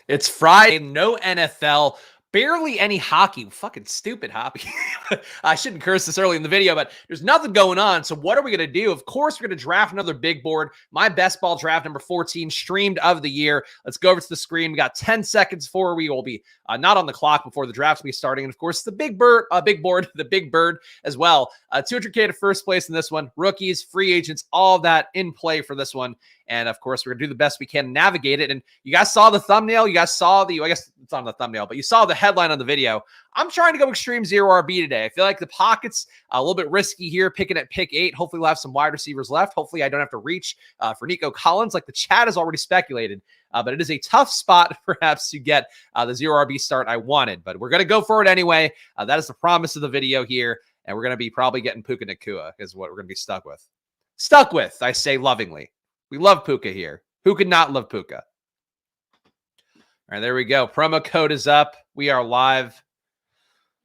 It's Friday, no NFL, barely any hockey. Fucking stupid hockey. I shouldn't curse this early in the video, but there's nothing going on. So what are we going to do? Of course, we're going to draft another big board. My best ball draft number 14 streamed of the year. Let's go over to the screen. We got 10 seconds before we will be not on the clock before the draft will be starting. And of course, the big board, the big bird as well. 200K to first place in this one. Rookies, free agents, all of that in play for this one. And of course, we're going to do the best we can to navigate it. And you guys saw the thumbnail. You guys saw I guess it's on the thumbnail, but you saw the headline on the video. I'm trying to go extreme zero RB today. I feel like the pocket's a little bit risky here, picking at pick 8. Hopefully we'll have some wide receivers left. Hopefully I don't have to reach for Nico Collins like the chat has already speculated. But it is a tough spot perhaps to get the zero RB start I wanted. But we're going to go for it anyway. That is the promise of the video here. And we're going to be probably getting Puka Nacua is what we're going to be stuck with. Stuck with, I say lovingly. We love Puka here. Who could not love Puka? All right, there we go. Promo code is up. We are live.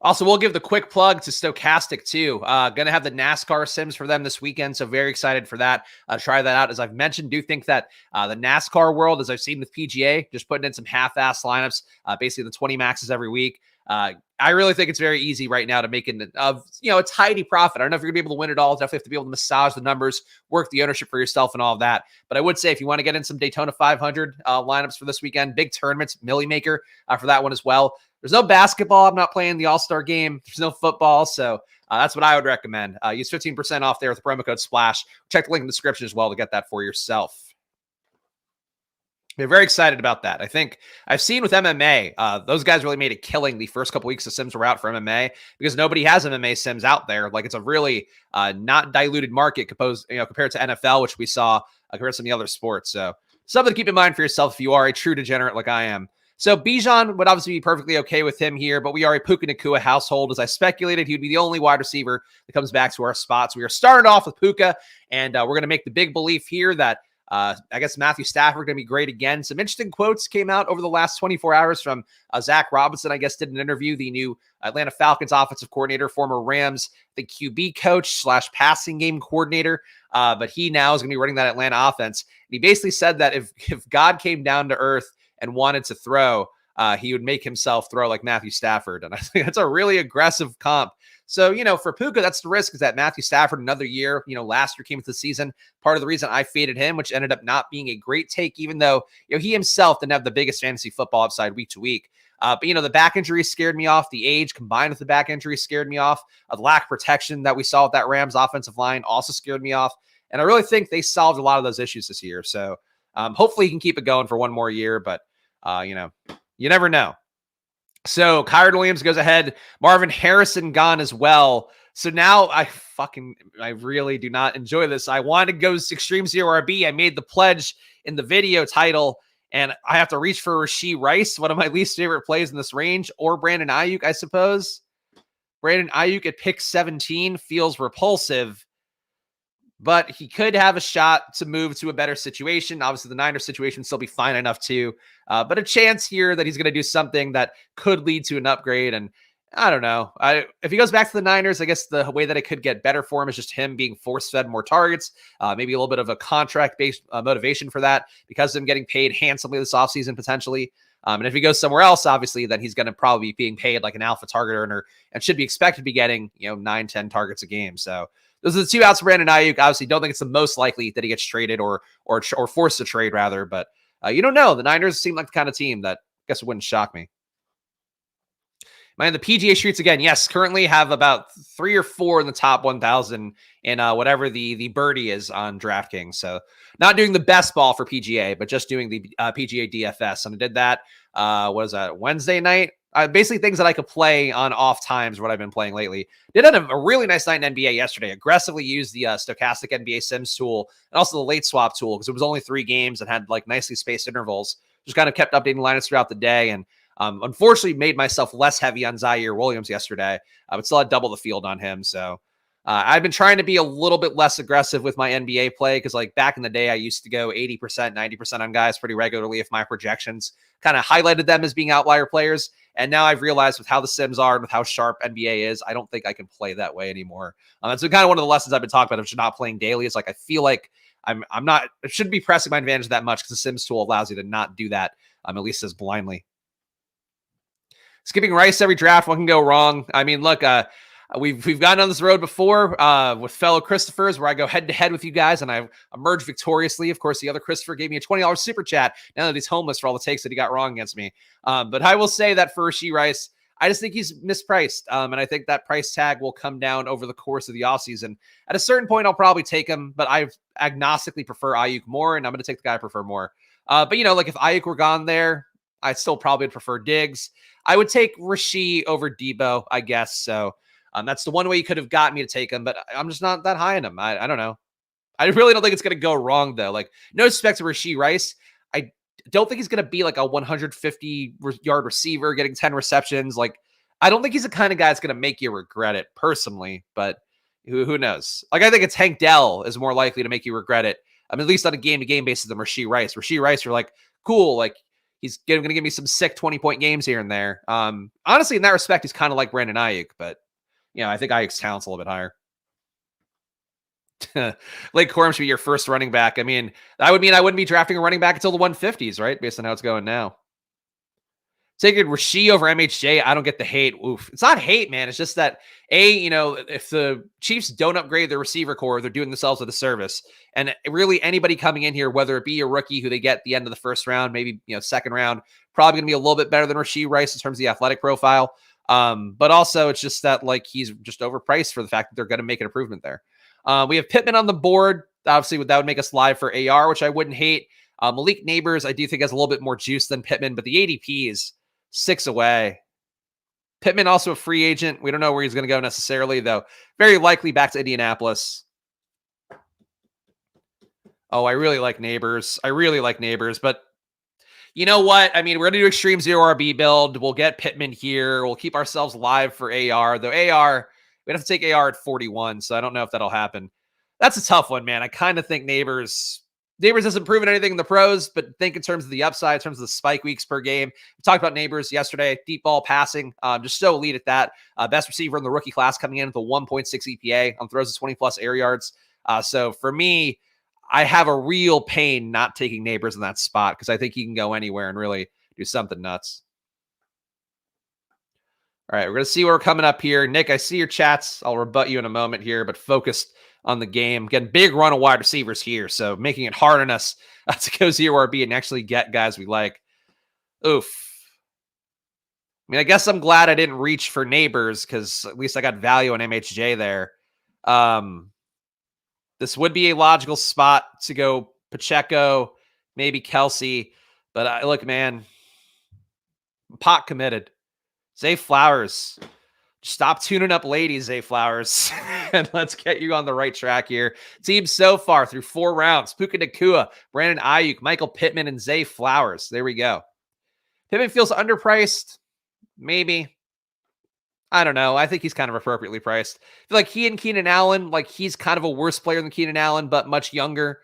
Also, we'll give the quick plug to Stochastic too. Going to have the NASCAR sims for them this weekend, so very excited for that. Try that out. As I've mentioned, do think that the NASCAR world, as I've seen with PGA, just putting in some half-ass lineups, basically the 20 maxes every week. I really think it's very easy right now to make a tidy profit. I don't know if you're gonna be able to win it all. Definitely have to be able to massage the numbers, work the ownership for yourself and all of that. But I would say if you want to get in some Daytona 500 lineups for this weekend, big tournaments, Millie Maker for that one as well. There's no basketball. I'm not playing the All-Star game. There's no football. So that's what I would recommend. Use 15% off there with the promo code SPLASH. Check the link in the description as well to get that for yourself. We're very excited about that. I think I've seen with MMA, those guys really made a killing the first couple weeks the sims were out for MMA because nobody has MMA sims out there. Like it's a really not diluted market compared to NFL, which we saw compared to some of the other sports. So something to keep in mind for yourself if you are a true degenerate like I am. So Bijan would obviously be perfectly okay with him here, but we are a Puka Nacua household. As I speculated, he would be the only wide receiver that comes back to our spots. We are starting off with Puka, and we're going to make the big belief here that I guess Matthew Stafford going to be great again. Some interesting quotes came out over the last 24 hours from Zach Robinson, I guess, did an interview, the new Atlanta Falcons offensive coordinator, former Rams, the QB coach / passing game coordinator. But he now is going to be running that Atlanta offense. And he basically said that if God came down to earth and wanted to throw, he would make himself throw like Matthew Stafford. And I think that's a really aggressive comp. So, for Puka, that's the risk is that Matthew Stafford, another year, last year came into the season. Part of the reason I faded him, which ended up not being a great take, even though, he himself didn't have the biggest fantasy football upside week to week. But, the back injury scared me off. The age combined with the back injury scared me off. The lack of protection that we saw with that Rams offensive line also scared me off. And I really think they solved a lot of those issues this year. So hopefully he can keep it going for one more year. But, you never know. So Kyron Williams goes ahead. Marvin Harrison gone as well. So now I really do not enjoy this. I wanted to go extreme zero RB. I made the pledge in the video title, and I have to reach for Rashee Rice, one of my least favorite plays in this range, or Brandon Ayuk, I suppose. Brandon Ayuk at pick 17 feels repulsive, but he could have a shot to move to a better situation. Obviously, the Niners situation will still be fine enough too. But a chance here that he's going to do something that could lead to an upgrade. And I don't know. If he goes back to the Niners, I guess the way that it could get better for him is just him being force-fed more targets. Maybe a little bit of a contract-based motivation for that because of him getting paid handsomely this offseason potentially. And if he goes somewhere else, obviously, then he's going to probably be being paid like an alpha target earner and should be expected to be getting 9-10 targets a game. So those are the two outs for Brandon Ayuk. Obviously, don't think it's the most likely that he gets traded or forced to trade, rather. But you don't know. The Niners seem like the kind of team that I guess it wouldn't shock me. Man, the PGA streets again. Yes, currently have about 3 or 4 in the top 1,000 in whatever the birdie is on DraftKings. So not doing the best ball for PGA, but just doing the PGA DFS. And I did that. What was that? Wednesday night. Basically things that I could play on off times, what I've been playing lately. Did have a really nice night in NBA yesterday. Aggressively used the Stochastic NBA Sims tool and also the late swap tool because it was only 3 games and had like nicely spaced intervals. Just kind of kept updating lineups throughout the day and unfortunately made myself less heavy on Zaire Williams yesterday. But still had double the field on him. So I've been trying to be a little bit less aggressive with my NBA play because like back in the day, I used to go 80%, 90% on guys pretty regularly if my projections kind of highlighted them as being outlier players. And now I've realized with how the Sims are and with how sharp NBA is, I don't think I can play that way anymore. That's kind of one of the lessons I've been talking about of just not playing daily. It's like I feel like I'm not, it shouldn't be pressing my advantage that much because the Sims tool allows you to not do that at least as blindly. Skipping Rice every draft, what can go wrong? I mean, look, we've gone on this road before with fellow Christophers where I go head to head with you guys and I emerged victoriously. Of course, the other Christopher gave me a $20 super chat now that he's homeless for all the takes that he got wrong against me. But I will say that for Rashee Rice, I just think he's mispriced. And I think that price tag will come down over the course of the offseason. At a certain point, I'll probably take him, but I agnostically prefer Ayuk more, and I'm going to take the guy I prefer more. But, like if Ayuk were gone there, I still probably would prefer Diggs. I would take Rashee over Debo, I guess. So that's the one way you could have got me to take him, but I'm just not that high in him. I don't know. I really don't think it's going to go wrong, though. Like, no respect to Rashee Rice. I don't think he's going to be like a 150-yard receiver getting 10 receptions. Like, I don't think he's the kind of guy that's going to make you regret it personally, but who knows? Like, I think it's Hank Dell is more likely to make you regret it. I mean, at least on a game-to-game basis than Rashee Rice. Rashee Rice, you're like, cool. Like, he's going to give me some sick 20-point games here and there. Honestly, in that respect, he's kind of like Brandon Ayuk, but I think Ayuk's talent's a little bit higher. Blake Corum should be your first running back. I mean, that would mean I wouldn't be drafting a running back until the 150s, right? Based on how it's going now. Taking Rashee over MHJ, I don't get the hate. Oof. It's not hate, man. It's just that, if the Chiefs don't upgrade their receiver core, they're doing themselves a disservice. And really anybody coming in here, whether it be a rookie who they get at the end of the first round, maybe, second round, probably going to be a little bit better than Rashee Rice in terms of the athletic profile. But also it's just that like he's just overpriced for the fact that they're going to make an improvement there. We have Pittman on the board. Obviously, that would make us live for AR, which I wouldn't hate. Malik Neighbors, I do think has a little bit more juice than Pittman, but the ADP is 6 away. Pittman also a free agent. We don't know where he's going to go necessarily, though. Very likely back to Indianapolis. Oh, I really like Neighbors. But you know what? I mean, we're going to do extreme 0RB build. We'll get Pittman here. We'll keep ourselves live for AR. Though AR, we'd have to take AR at 41, so I don't know if that'll happen. That's a tough one, man. I kind of think Neighbors hasn't proven anything in the pros, but think in terms of the upside, in terms of the spike weeks per game. We talked about Neighbors yesterday, deep ball passing, just so elite at that. Best receiver in the rookie class coming in with a 1.6 EPA on throws of 20-plus air yards. So for me, I have a real pain not taking Neighbors in that spot because I think he can go anywhere and really do something nuts. All right, we're going to see where we're coming up here. Nick, I see your chats. I'll rebut you in a moment here, but focused on the game. Again, big run of wide receivers here, so making it hard on us to go 0RB and actually get guys we like. Oof. I mean, I guess I'm glad I didn't reach for Neighbors because at least I got value on MHJ there. This would be a logical spot to go Pacheco, maybe Kelsey, but look, man, pot committed. Zay Flowers. Stop tuning up ladies, Zay Flowers, and let's get you on the right track here. Team so far through 4 rounds. Puka Nacua, Brandon Ayuk, Michael Pittman, and Zay Flowers. There we go. Pittman feels underpriced. Maybe. I don't know. I think he's kind of appropriately priced. I feel like he and Keenan Allen, like he's kind of a worse player than Keenan Allen, but much younger.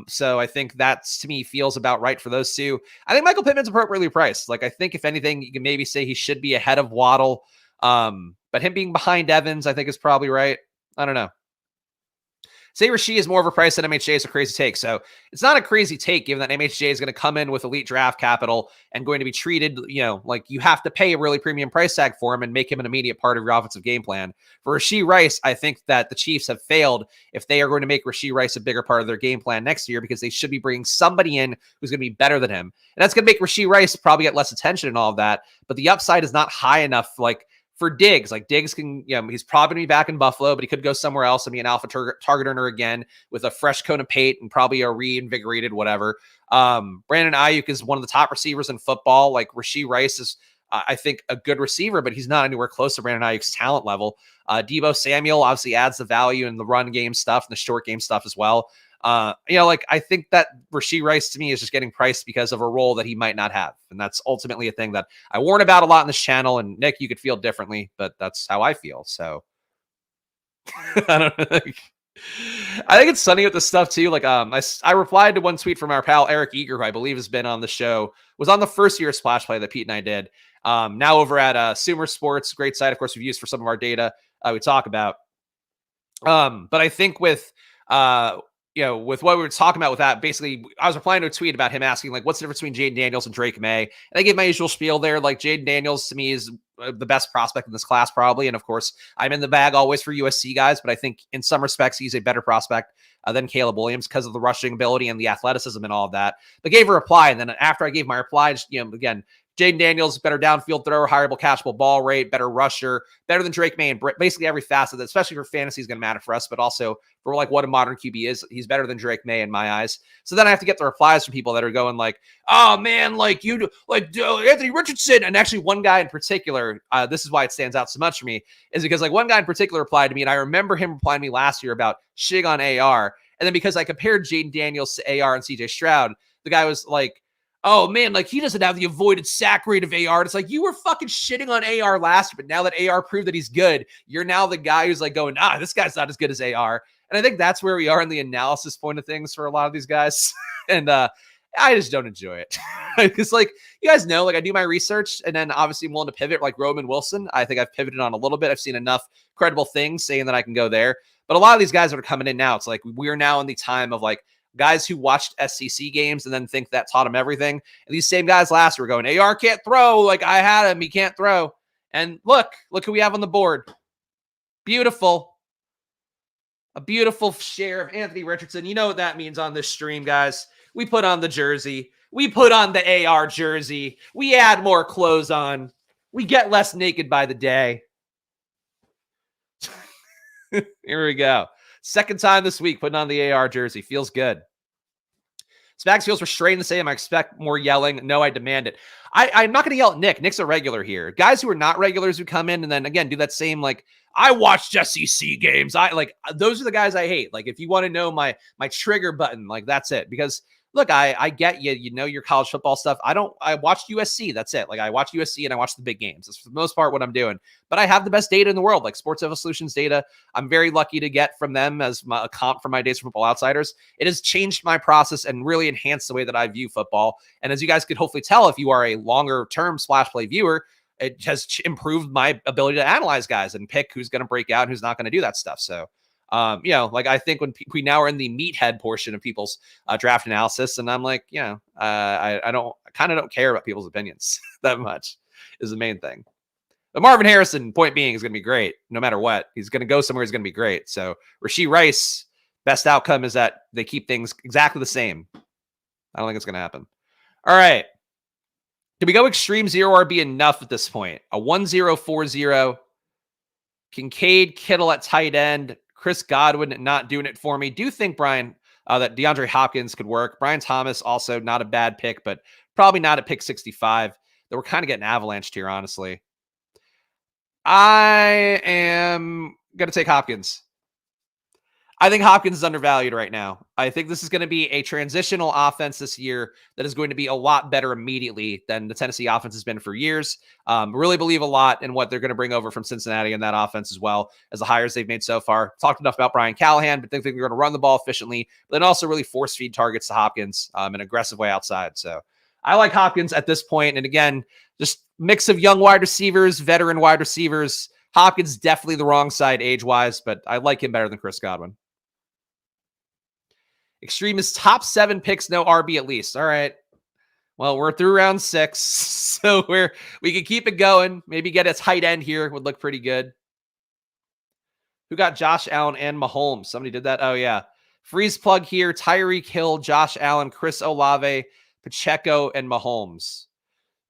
So I think that to me feels about right for those two. I think Michael Pittman's appropriately priced. Like I think if anything, you can maybe say he should be ahead of Waddle. But him being behind Evans, I think is probably right. I don't know. Say Rashee is more of a price than MHJ is a crazy take. So it's not a crazy take given that MHJ is going to come in with elite draft capital and going to be treated, like you have to pay a really premium price tag for him and make him an immediate part of your offensive game plan. For Rashee Rice, I think that the Chiefs have failed if they are going to make Rashee Rice a bigger part of their game plan next year because they should be bringing somebody in who's going to be better than him. And that's going to make Rashee Rice probably get less attention and all of that. But the upside is not high enough, like, for Diggs. Like Diggs can, he's probably going to be back in Buffalo, but he could go somewhere else and be an alpha target earner again with a fresh coat of paint and probably a reinvigorated whatever. Brandon Ayuk is one of the top receivers in football. Like Rashee Rice is, I think, a good receiver, but he's not anywhere close to Brandon Ayuk's talent level. Deebo Samuel obviously adds the value in the run game stuff and the short game stuff as well. I think that Rashee Rice to me is just getting priced because of a role that he might not have. And that's ultimately a thing that I warn about a lot in this channel. And Nick, you could feel differently, but that's how I feel. So I don't know. I think it's sunny with this stuff too. Like, I replied to one tweet from our pal, Eric Eager, who I believe has been on the show, was on the first year of Splash Play that Pete and I did. Now over at Sumer Sports, great site. Of course, we've used for some of our data we talk about. But I think with with what we were talking about with that, basically, I was replying to a tweet about him asking, like, what's the difference between Jaden Daniels and Drake May? And I gave my usual spiel there. Like, Jaden Daniels to me is the best prospect in this class, probably. And of course, I'm in the bag always for USC guys, but I think in some respects, he's a better prospect than Caleb Williams because of the rushing ability and the athleticism and all of that. But gave a reply. And then after I gave my reply, just, again, Jaden Daniels, better downfield thrower, higher catchable ball rate, better rusher, better than Drake May, and basically every facet that, especially for fantasy, is going to matter for us, but also for like what a modern QB is. He's better than Drake May in my eyes. So then I have to get the replies from people that are going like, oh man, like you, like Anthony Richardson. And actually one guy in particular, this is why it stands out so much for me, is because like one guy in particular replied to me, and I remember him replying to me last year about shitting on AR. And then because I compared Jaden Daniels to AR and CJ Stroud, the guy was like, oh man, like he doesn't have the avoided sack rate of AR. It's like you were fucking shitting on AR last year, but now that AR proved that he's good, you're now the guy who's like going, this guy's not as good as AR. And I think that's where we are in the analysis point of things for a lot of these guys. And I just don't enjoy it. Because like you guys know, like I do my research and then obviously I'm willing to pivot like Roman Wilson. I think I've pivoted on a little bit. I've seen enough credible things saying that I can go there. But a lot of these guys that are coming in now, it's like we're now in the time of like guys who watched SEC games and then think that taught them everything. And these same guys last year were going, AR can't throw. Like I had him. He can't throw. And look who we have on the board. Beautiful. A beautiful share of Anthony Richardson. You know what that means on this stream, guys. We put on the jersey. We put on the AR jersey. We add more clothes on. We get less naked by the day. Here we go. Second time this week putting on the AR jersey. Feels good. Spags feels restrained the same. I expect more yelling. No, I demand it. I'm not going to yell at Nick. Nick's a regular here. Guys who are not regulars who come in and then, again, do that same, like, I watched SEC games. Those are the guys I hate. Like, if you want to know my trigger button, like, that's it. Because, look, I get you. You know your college football stuff. I watched USC. That's it. Like, I watch USC and I watch the big games. That's for the most part what I'm doing. But I have the best data in the world, like Sports Info Solutions data. I'm very lucky to get from them as a comp for my Days for Football Outsiders. It has changed my process and really enhanced the way that I view football. And as you guys could hopefully tell, if you are a longer term splash play viewer, it has improved my ability to analyze guys and pick who's going to break out and who's not going to do that stuff. So, like I think when we now are in the meathead portion of people's draft analysis, and I'm like, I kind of don't care about people's opinions that much is the main thing. But Marvin Harrison, point being, is going to be great no matter what. He's going to go somewhere. He's going to be great. So Rashee Rice, best outcome is that they keep things exactly the same. I don't think it's going to happen. All right. Can we go extreme 0 RB enough at this point? A 1-0-4-0. Kincaid, Kittle at tight end. Chris Godwin not doing it for me. Do think, Brian, that DeAndre Hopkins could work. Brian Thomas, also not a bad pick, but probably not at pick 65. That we're kind of getting avalanched here, honestly. I am going to take Hopkins. I think Hopkins is undervalued right now. I think this is going to be a transitional offense this year that is going to be a lot better immediately than the Tennessee offense has been for years. Really believe a lot in what they're going to bring over from Cincinnati in that offense as well as the hires they've made so far. Talked enough about Brian Callahan, but think they're going to run the ball efficiently, but then also really force feed targets to Hopkins in an aggressive way outside. So I like Hopkins at this point. And again, just mix of young wide receivers, veteran wide receivers. Hopkins definitely the wrong side age-wise, but I like him better than Chris Godwin. Extreme is top 7 picks, no RB at least. All right. Well, we're through round 6, so we can keep it going. Maybe get a tight end here would look pretty good. Who got Josh Allen and Mahomes? Somebody did that? Oh, yeah. Freeze plug here. Tyreek Hill, Josh Allen, Chris Olave, Pacheco, and Mahomes.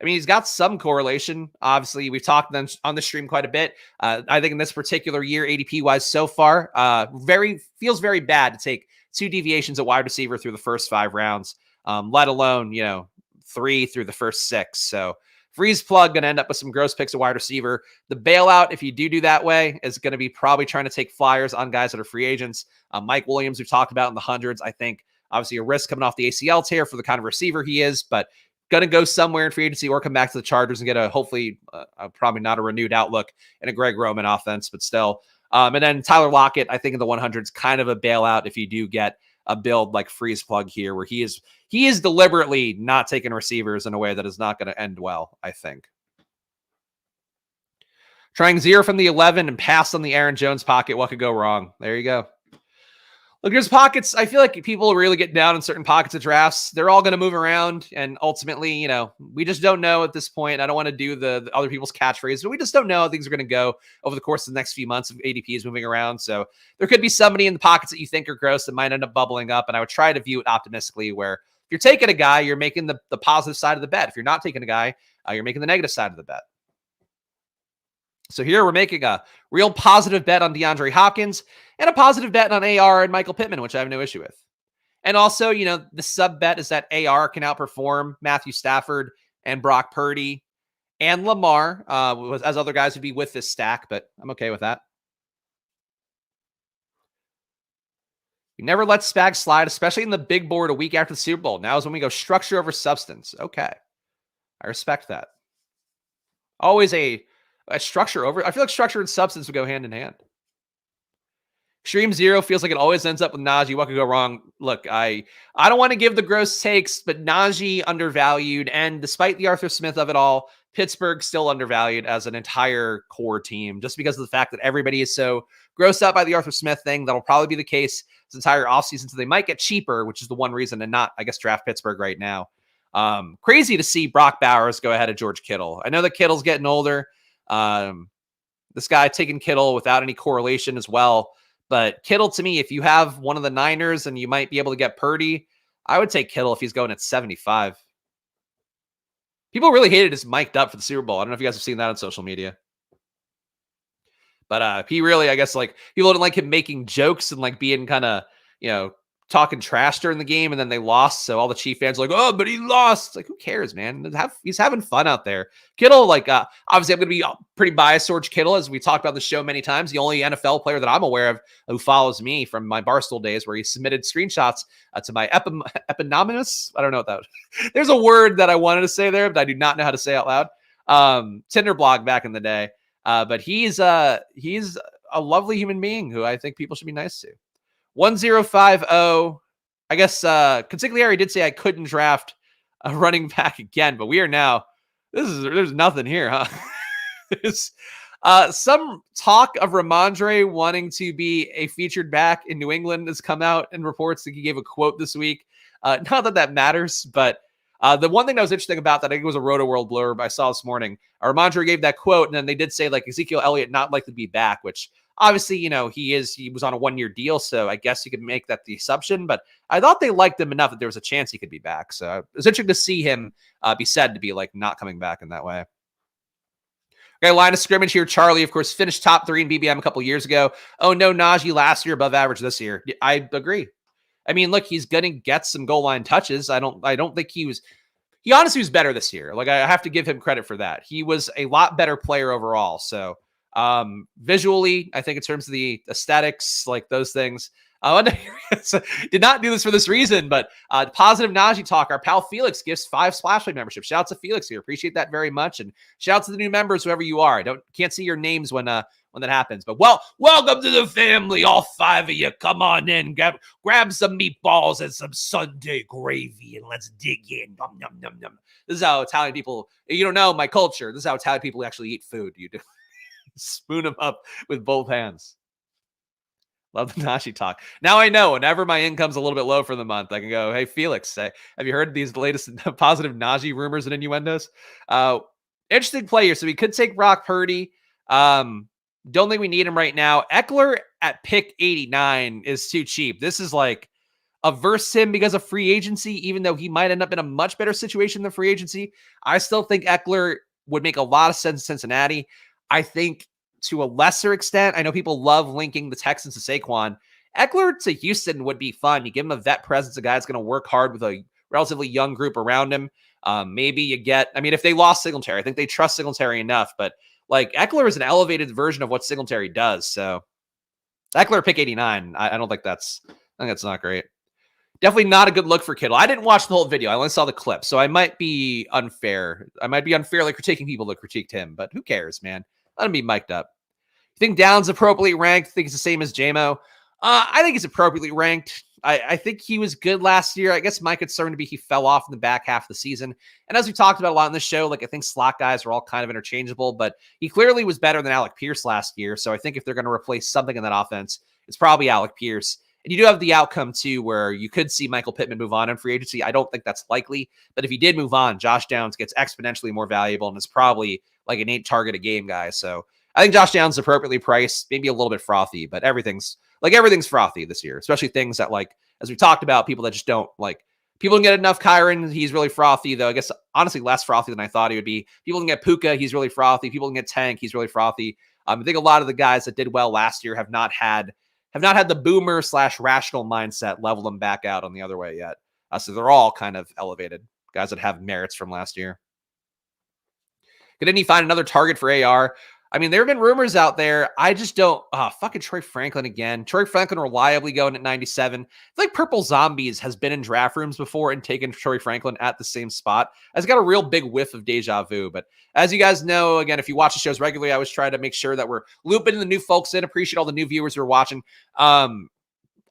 I mean, he's got some correlation. Obviously, we've talked them on the stream quite a bit. I think in this particular year, ADP-wise so far, feels very bad to take 2 deviations at wide receiver through the first 5 rounds, let alone, 3 through the first 6. So freeze plug going to end up with some gross picks at wide receiver. The bailout, if you do that way, is going to be probably trying to take flyers on guys that are free agents. Mike Williams, we've talked about in the hundreds. I think obviously a risk coming off the ACL tear for the kind of receiver he is, but going to go somewhere in free agency or come back to the Chargers and get a hopefully probably not a renewed outlook in a Greg Roman offense, but still. And then Tyler Lockett, I think in the 100s, kind of a bailout if you do get a build like freeze plug here, where he is deliberately not taking receivers in a way that is not going to end well, I think. Trying 0 from the 11 and pass on the Aaron Jones pocket. What could go wrong? There you go. Look, there's pockets. I feel like people really get down in certain pockets of drafts. They're all going to move around. And ultimately, we just don't know at this point. I don't want to do the other people's catchphrase, but we just don't know how things are going to go over the course of the next few months of ADPs moving around. So there could be somebody in the pockets that you think are gross that might end up bubbling up. And I would try to view it optimistically, where if you're taking a guy, you're making the positive side of the bet. If you're not taking a guy, you're making the negative side of the bet. So here we're making a real positive bet on DeAndre Hopkins and a positive bet on AR and Michael Pittman, which I have no issue with. And also, the sub bet is that AR can outperform Matthew Stafford and Brock Purdy and Lamar, as other guys would be with this stack, but I'm okay with that. You never let Spags slide, especially in the big board a week after the Super Bowl. Now is when we go structure over substance. Okay. I respect that. Always a structure over. I feel like structure and substance would go hand in hand. Extreme Zero feels like it always ends up with Najee. What could go wrong? Look, I don't want to give the gross takes, but Najee undervalued. And despite the Arthur Smith of it all, Pittsburgh still undervalued as an entire core team, just because of the fact that everybody is so grossed out by the Arthur Smith thing. That'll probably be the case this entire offseason. So they might get cheaper, which is the one reason to not, I guess, draft Pittsburgh right now. Crazy to see Brock Bowers go ahead of George Kittle. I know that Kittle's getting older. This guy taking Kittle without any correlation as well. But Kittle, to me, if you have one of the Niners and you might be able to get Purdy, I would take Kittle if he's going at 75. People really hated his mic'd up for the Super Bowl. I don't know if you guys have seen that on social media. But he really, I guess, like, people didn't like him making jokes and like being kind of, talking trash during the game, and then they lost. So all the Chief fans are like, oh, but he lost. It's like, who cares, man? He's having fun out there. Kittle, like, obviously I'm going to be pretty biased towards Kittle, as we talked about the show many times. The only NFL player that I'm aware of who follows me from my Barstool days, where he submitted screenshots to my eponymous. I don't know what that was. There's a word that I wanted to say there, but I do not know how to say out loud. Tinder blog back in the day. But he's a lovely human being who I think people should be nice to. 1050. I guess Consigliere did say I couldn't draft a running back again, but we are now. There's nothing here, huh? There's some talk of Ramondre wanting to be a featured back in New England has come out in reports that he gave a quote this week. Not that matters, but the one thing that was interesting about that, I think it was a Roto World blurb I saw this morning. Ramondre gave that quote, and then they did say like Ezekiel Elliott not likely to be back, which obviously, he was on a 1-year deal, so I guess you could make that the assumption, but I thought they liked him enough that there was a chance he could be back. So it was interesting to see him be said to be like not coming back in that way. Okay, line of scrimmage here. Charlie, of course, finished top 3 in BBM a couple years ago. Oh no, Najee last year above average this year. I agree. I mean, look, he's going to get some goal line touches. I don't think he honestly was better this year. Like, I have to give him credit for that. He was a lot better player overall. So visually, I think in terms of the aesthetics, like those things, did not do this for this reason, but positive Najee talk. Our pal Felix gives 5 Splashlight memberships. Shout out to Felix here. Appreciate that very much. And shout out to the new members, whoever you are. Can't see your names when that happens, but welcome to the family. All 5 of you. Come on in, grab some meatballs and some Sunday gravy and let's dig in. Nom, nom, nom, nom. This is how Italian people, you don't know my culture. This is how Italian people actually eat food. You do. Spoon them up with both hands. Love the Najee talk. Now I know whenever my income's a little bit low for the month, I can go, hey, Felix, have you heard these latest positive Najee rumors and innuendos? Interesting player. So we could take Brock Purdy. Don't think we need him right now. Eckler at pick 89 is too cheap. This is like averse him because of free agency, even though he might end up in a much better situation than free agency. I still think Eckler would make a lot of sense in Cincinnati. I think to a lesser extent, I know people love linking the Texans to Saquon. Eckler to Houston would be fun. You give him a vet presence, a guy that's going to work hard with a relatively young group around him. Maybe you get, if they lost Singletary, I think they trust Singletary enough, but like Eckler is an elevated version of what Singletary does. So Eckler pick 89. I don't think I think that's not great. Definitely not a good look for Kittle. I didn't watch the whole video. I only saw the clip, so I might be unfair. I might be unfairly critiquing people that critiqued him, but who cares, man? Let him be mic'd up. You think Downs appropriately ranked? Think it's the same as JMO? I think he's appropriately ranked. I think he was good last year. I guess my concern would be he fell off in the back half of the season. And as we talked about a lot in this show, like I think slot guys are all kind of interchangeable, but he clearly was better than Alec Pierce last year. So I think if they're going to replace something in that offense, it's probably Alec Pierce. And you do have the outcome too, where you could see Michael Pittman move on in free agency. I don't think that's likely, but if he did move on, Josh Downs gets exponentially more valuable and is probably like an 8 target a game guy. So I think Josh Downs is appropriately priced, maybe a little bit frothy, but everything's frothy this year, especially things that, like, as we talked about, people that just don't like. People can get enough Kyron. He's really frothy, though. I guess honestly less frothy than I thought he would be. People can get Puka. He's really frothy. People can get Tank. He's really frothy. I think a lot of the guys that did well last year have not had the boomer / rational mindset level them back out on the other way yet. So they're all kind of elevated guys that have merits from last year. Could any find another target for AR? I mean, there have been rumors out there. I just don't. Fucking Troy Franklin again. Troy Franklin reliably going at 97. I feel like Purple Zombies has been in draft rooms before and taken Troy Franklin at the same spot. It's got a real big whiff of deja vu. But as you guys know, again, if you watch the shows regularly, I always try to make sure that we're looping the new folks in. Appreciate all the new viewers who are watching.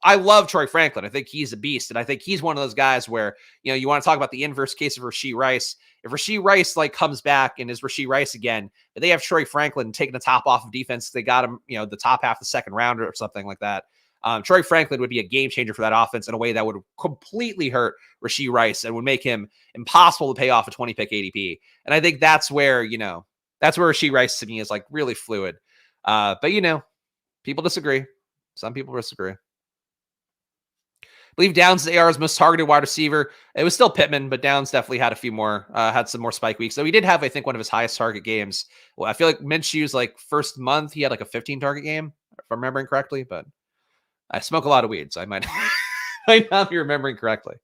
I love Troy Franklin. I think he's a beast. And I think he's one of those guys where, you want to talk about the inverse case of Rashee Rice. If Rashee Rice comes back and is Rashee Rice again, they have Troy Franklin taking the top off of defense. They got him, the top half of the second round or something like that. Troy Franklin would be a game changer for that offense in a way that would completely hurt Rashee Rice and would make him impossible to pay off a 20-pick ADP. And I think that's where Rashee Rice to me is really fluid. But people disagree. Some people disagree. I believe Downs is AR's most targeted wide receiver. It was still Pittman, but Downs definitely had a few more, had some more spike weeks. So he did have, I think, one of his highest target games. Well, I feel like Minshew's first month, he had a 15 target game, if I'm remembering correctly, but I smoke a lot of weed, so I might not be remembering correctly.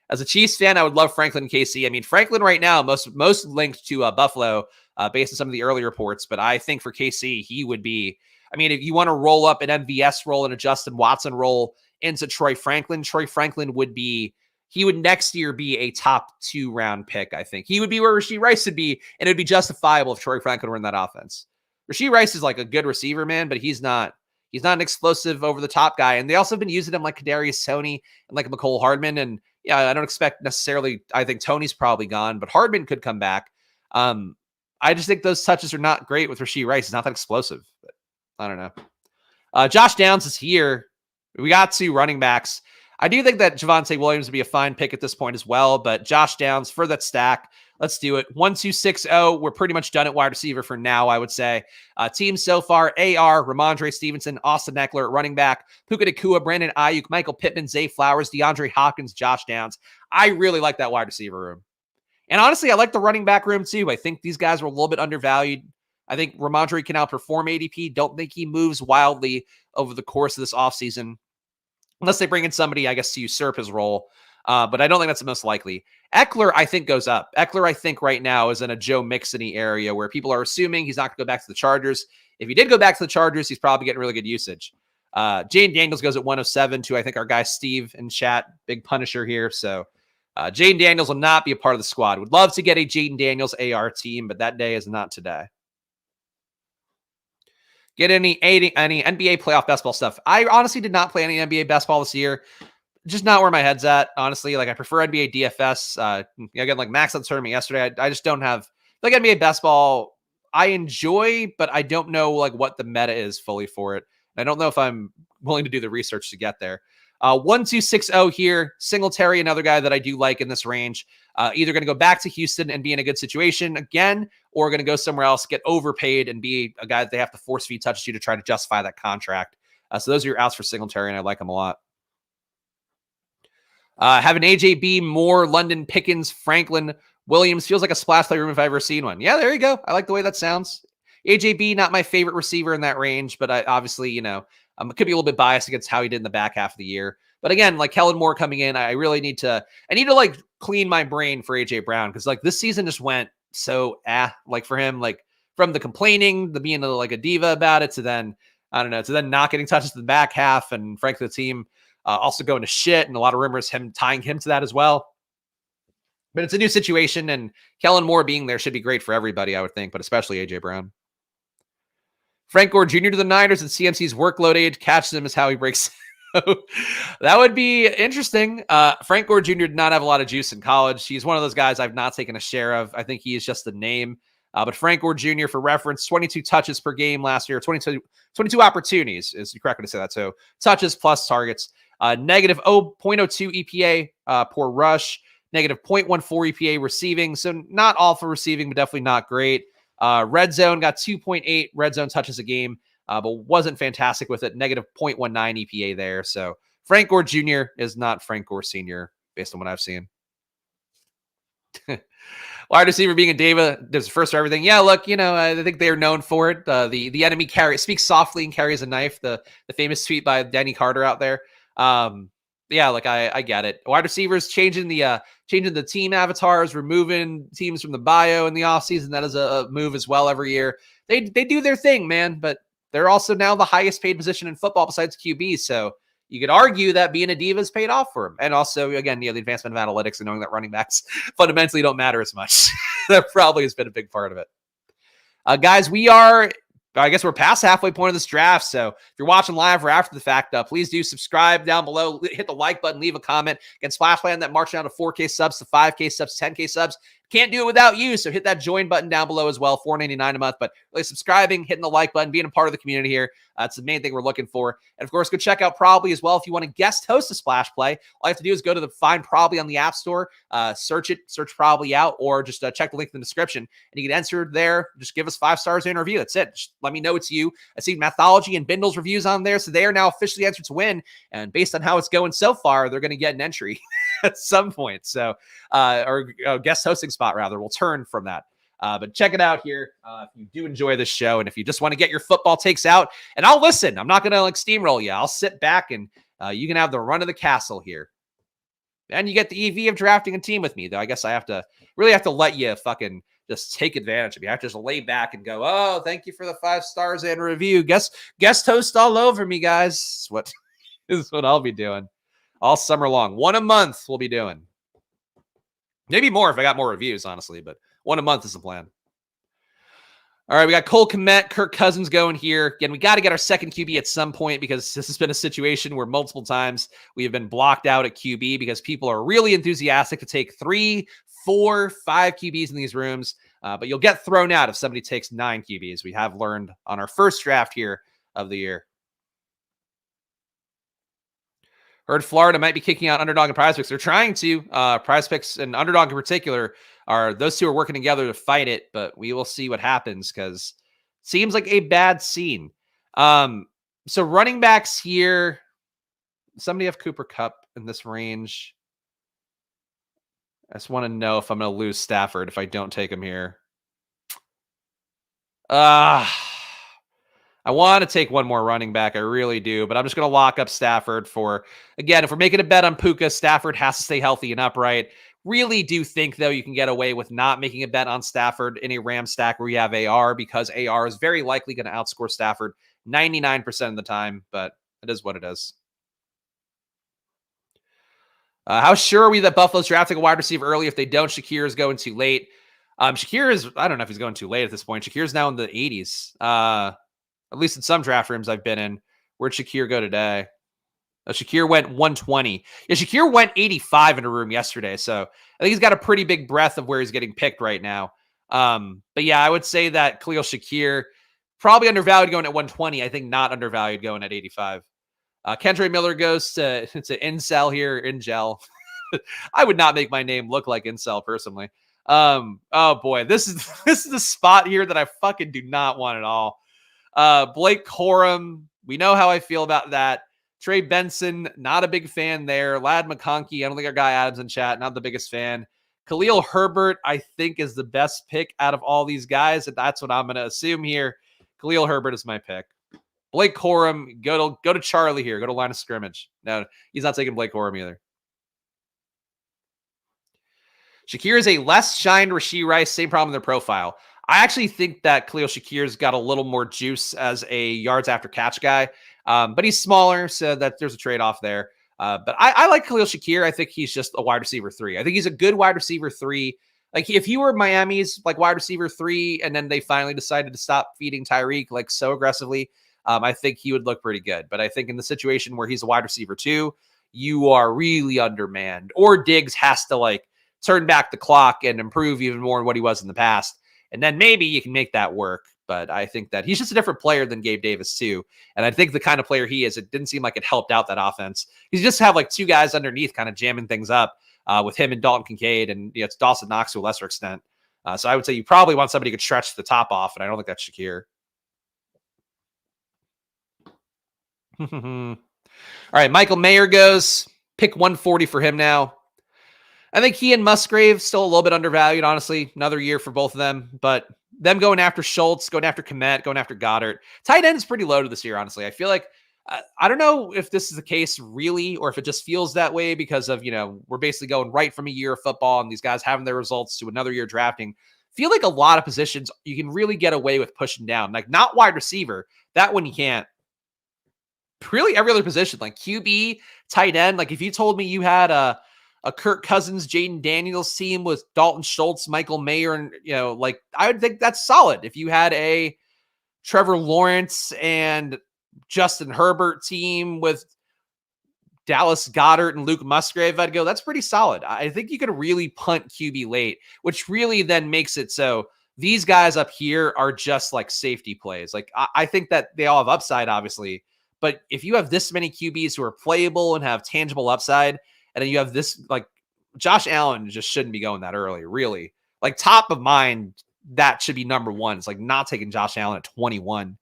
As a Chiefs fan, I would love Franklin and KC. I mean, Franklin right now, most linked to Buffalo based on some of the early reports, but I think for KC, he would be, if you want to roll up an MVS role and a Justin Watson role into Troy Franklin would next year be a top 2 round pick. I think he would be where Rashee Rice would be, and it would be justifiable if Troy Franklin were in that offense. Rashee Rice is a good receiver, man, but he's not an explosive over the top guy. And they also have been using him like Kadarius Toney and McCole Hardman. And yeah, I don't expect necessarily, I think Toney's probably gone, but Hardman could come back. I just think those touches are not great with Rashee Rice. He's not that explosive, but I don't know. Josh Downs is here. We got 2 running backs. I do think that Javonte Williams would be a fine pick at this point as well, but Josh Downs for that stack. Let's do it. 1, 2, 6, 0. We're pretty much done at wide receiver for now, I would say. Teams so far: AR, Ramondre Stevenson, Austin Eckler at running back, Puka Nacua, Brandon Ayuk, Michael Pittman, Zay Flowers, DeAndre Hopkins, Josh Downs. I really like that wide receiver room. And honestly, I like the running back room too. I think these guys were a little bit undervalued. I think Ramondre can outperform ADP. Don't think he moves wildly over the course of this offseason, unless they bring in somebody, I guess, to usurp his role. But I don't think that's the most likely. Eckler, I think, goes up. Eckler, I think, right now is in a Joe Mixon-y area where people are assuming he's not going to go back to the Chargers. If he did go back to the Chargers, he's probably getting really good usage. Jaden Daniels goes at 107 to, I think, our guy Steve in chat. Big Punisher here. So Jaden Daniels will not be a part of the squad. Would love to get a Jaden Daniels AR team, but that day is not today. Get any NBA playoff best ball stuff. I honestly did not play any NBA best ball this year. Just not where my head's at, honestly. I prefer NBA DFS. Again, Max on the tournament yesterday. I just don't have NBA best ball. I enjoy, but I don't know what the meta is fully for it. I don't know if I'm willing to do the research to get there. 1, 2, 6, 0 here. Singletary, another guy that I do like in this range. Either going to go back to Houston and be in a good situation again, or going to go somewhere else, get overpaid, and be a guy that they have to force feed touches to try to justify that contract. So those are your outs for Singletary, and I like them a lot. Have an AJB, Moore, London, Pickens, Franklin, Williams. Feels like a splash play room if I've ever seen one. Yeah, there you go. I like the way that sounds. AJB, not my favorite receiver in that range, but I obviously, could be a little bit biased against how he did in the back half of the year. But again, Kellen Moore coming in, I really need to clean my brain for AJ Brown, because this season just went so for him, from the complaining, the being a diva about it, to then, I don't know, to then not getting touches in the back half, and frankly, the team also going to shit, and a lot of rumors him tying him to that as well. But it's a new situation, and Kellen Moore being there should be great for everybody, I would think, but especially AJ Brown. Frank Gore Jr. to the Niners and CMC's workload age catches him is how he breaks. That would be interesting. Frank Gore Jr. did not have a lot of juice in college. He's one of those guys I've not taken a share of. I think he is just a name. But Frank Gore Jr., for reference, 22 touches per game last year, 22 opportunities is correct to say that. So touches plus targets, negative 0.02 EPA per rush, negative 0.14 EPA receiving. So not awful receiving, but definitely not great. Red zone got 2.8 red zone touches a game, but wasn't fantastic with it. Negative 0.19 EPA there. So Frank Gore Jr. is not Frank Gore Sr. based on what I've seen. Wide receiver being a diva, there's first for everything. Yeah, look, I think they are known for it. The enemy speaks softly and carries a knife. The famous tweet by Danny Carter out there. Yeah, like I get it. Wide receivers changing the team avatars, removing teams from the bio in the offseason. That is a move as well every year. They do their thing, man, but they're also now the highest paid position in football besides QB. So you could argue that being a diva is paid off for him. And also, again, the advancement of analytics and knowing that running backs fundamentally don't matter as much. That probably has been a big part of it. Guys, I guess we're past halfway point of this draft. So if you're watching live or after the fact, please do subscribe down below, hit the like button, leave a comment. Again, Splash Plan that marching down to 4K subs, to 5K subs, 10K subs. Can't do it without you. So hit that join button down below as well, $4.99 a month. But really subscribing, hitting the like button, being a part of the community here. That's the main thing we're looking for. And of course, go check out Probably as well. If you want to guest host a Splash Play, all you have to do is go to find Probably on the App Store, search Probably out, or just check the link in the description. And you can enter there. Just give us 5 stars in a review. That's it. Just let me know it's you. I see Mathology and Bindle's reviews on there. So they are now officially entered to win. And based on how it's going so far, they're going to get an entry at some point. So, or guest hosting spot rather, will turn from that. But check it out here if you do enjoy this show, and if you just want to get your football takes out, and I'll listen. I'm not going to steamroll you. I'll sit back and you can have the run of the castle here. And you get the EV of drafting a team with me, though. I guess I really have to let you fucking just take advantage of me. I have to just lay back and go, oh, thank you for the 5 stars and review. Guest host all over me, guys. What is what I'll be doing all summer long. 1 a month we'll be doing. Maybe more if I got more reviews, honestly, but 1 a month is the plan. All right, we got Cole Kmet, Kirk Cousins going here. Again, we got to get our second QB at some point because this has been a situation where multiple times we have been blocked out at QB because people are really enthusiastic to take 3, 4, 5 QBs in these rooms. But you'll get thrown out if somebody takes 9 QBs. We have learned on our first draft here of the year. Heard Florida might be kicking out Underdog and Prize Picks. They're trying to. Prize Picks and Underdog in particular those two are working together to fight it, but we will see what happens because it seems like a bad scene. So running backs here, somebody have Cooper Kupp in this range. I just want to know if I'm going to lose Stafford if I don't take him here. I want to take one more running back. I really do, but I'm just going to lock up Stafford for, again, if we're making a bet on Puka, Stafford has to stay healthy and upright. Really do think, though, you can get away with not making a bet on Stafford in a Ram stack where you have AR because AR is very likely going to outscore Stafford 99% of the time, but it is what it is. How sure are we that Buffalo's drafting a wide receiver early? If they don't, Shakir is going too late. Shakir is, I don't know if he's going too late at this point. Shakir's now in the 80s. At least in some draft rooms I've been in. Where'd Shakir go today? Shakir went 120. Yeah, Shakir went 85 in a room yesterday. So I think he's got a pretty big breadth of where he's getting picked right now. But yeah, I would say that Khalil Shakir, probably undervalued going at 120. I think not undervalued going at 85. Kentre Miller goes to Incel here, Ingel. I would not make my name look like Incel personally. Oh boy, this is the spot here that I fucking do not want at all. Blake Corum, we know how I feel about that. Trey Benson, not a big fan there. Lad McConkey, I don't think our guy Adams in chat, not the biggest fan. Khalil Herbert, I think, is the best pick out of all these guys, and that's what I'm going to assume here. Khalil Herbert is my pick. Blake Corum, go to Charlie here. Go to line of scrimmage. No, he's not taking Blake Corum either. Shakir is a less shined Rashee Rice, same problem in their profile. I actually think that Khalil Shakir's got a little more juice as a yards after catch guy, but he's smaller, so that there's a trade-off there. But I like Khalil Shakir. I think he's just a wide receiver 3. I think he's a good wide receiver 3. Like if he were Miami's like wide receiver 3, and then they finally decided to stop feeding Tyreek like so aggressively, I think he would look pretty good. But I think in the situation where he's a wide receiver 2, you are really undermanned, or Diggs has to like turn back the clock and improve even more than what he was in the past. And then maybe you can make that work. But I think that he's just a different player than Gabe Davis, too. And I think the kind of player he is, it didn't seem like it helped out that offense. He's just have like two guys underneath kind of jamming things up with him and Dalton Kincaid. And it's Dawson Knox to a lesser extent. So I would say you probably want somebody who could stretch the top off. And I don't think that's Shakir. All right. Michael Mayer goes. Pick 140 for him now. I think he and Musgrave still a little bit undervalued, honestly. Another year for both of them. But them going after Schultz, going after Kmet, going after Goddard. Tight end is pretty loaded this year, honestly. I feel like, I don't know if this is the case really, or if it just feels that way because of, we're basically going right from a year of football and these guys having their results to another year drafting. Feel like a lot of positions you can really get away with pushing down. Like not wide receiver. That one you can't. Really every other position, like QB, tight end. Like if you told me you had a Kirk Cousins, Jaden Daniels team with Dalton Schultz, Michael Mayer, and like I would think that's solid. If you had a Trevor Lawrence and Justin Herbert team with Dallas Goedert and Luke Musgrave, I'd go, that's pretty solid. I think you could really punt QB late, which really then makes it so these guys up here are just like safety plays. Like I think that they all have upside, obviously. But if you have this many QBs who are playable and have tangible upside, and then you have this, like Josh Allen just shouldn't be going that early, really. Like top of mind, that should be number one. It's like not taking Josh Allen at 21.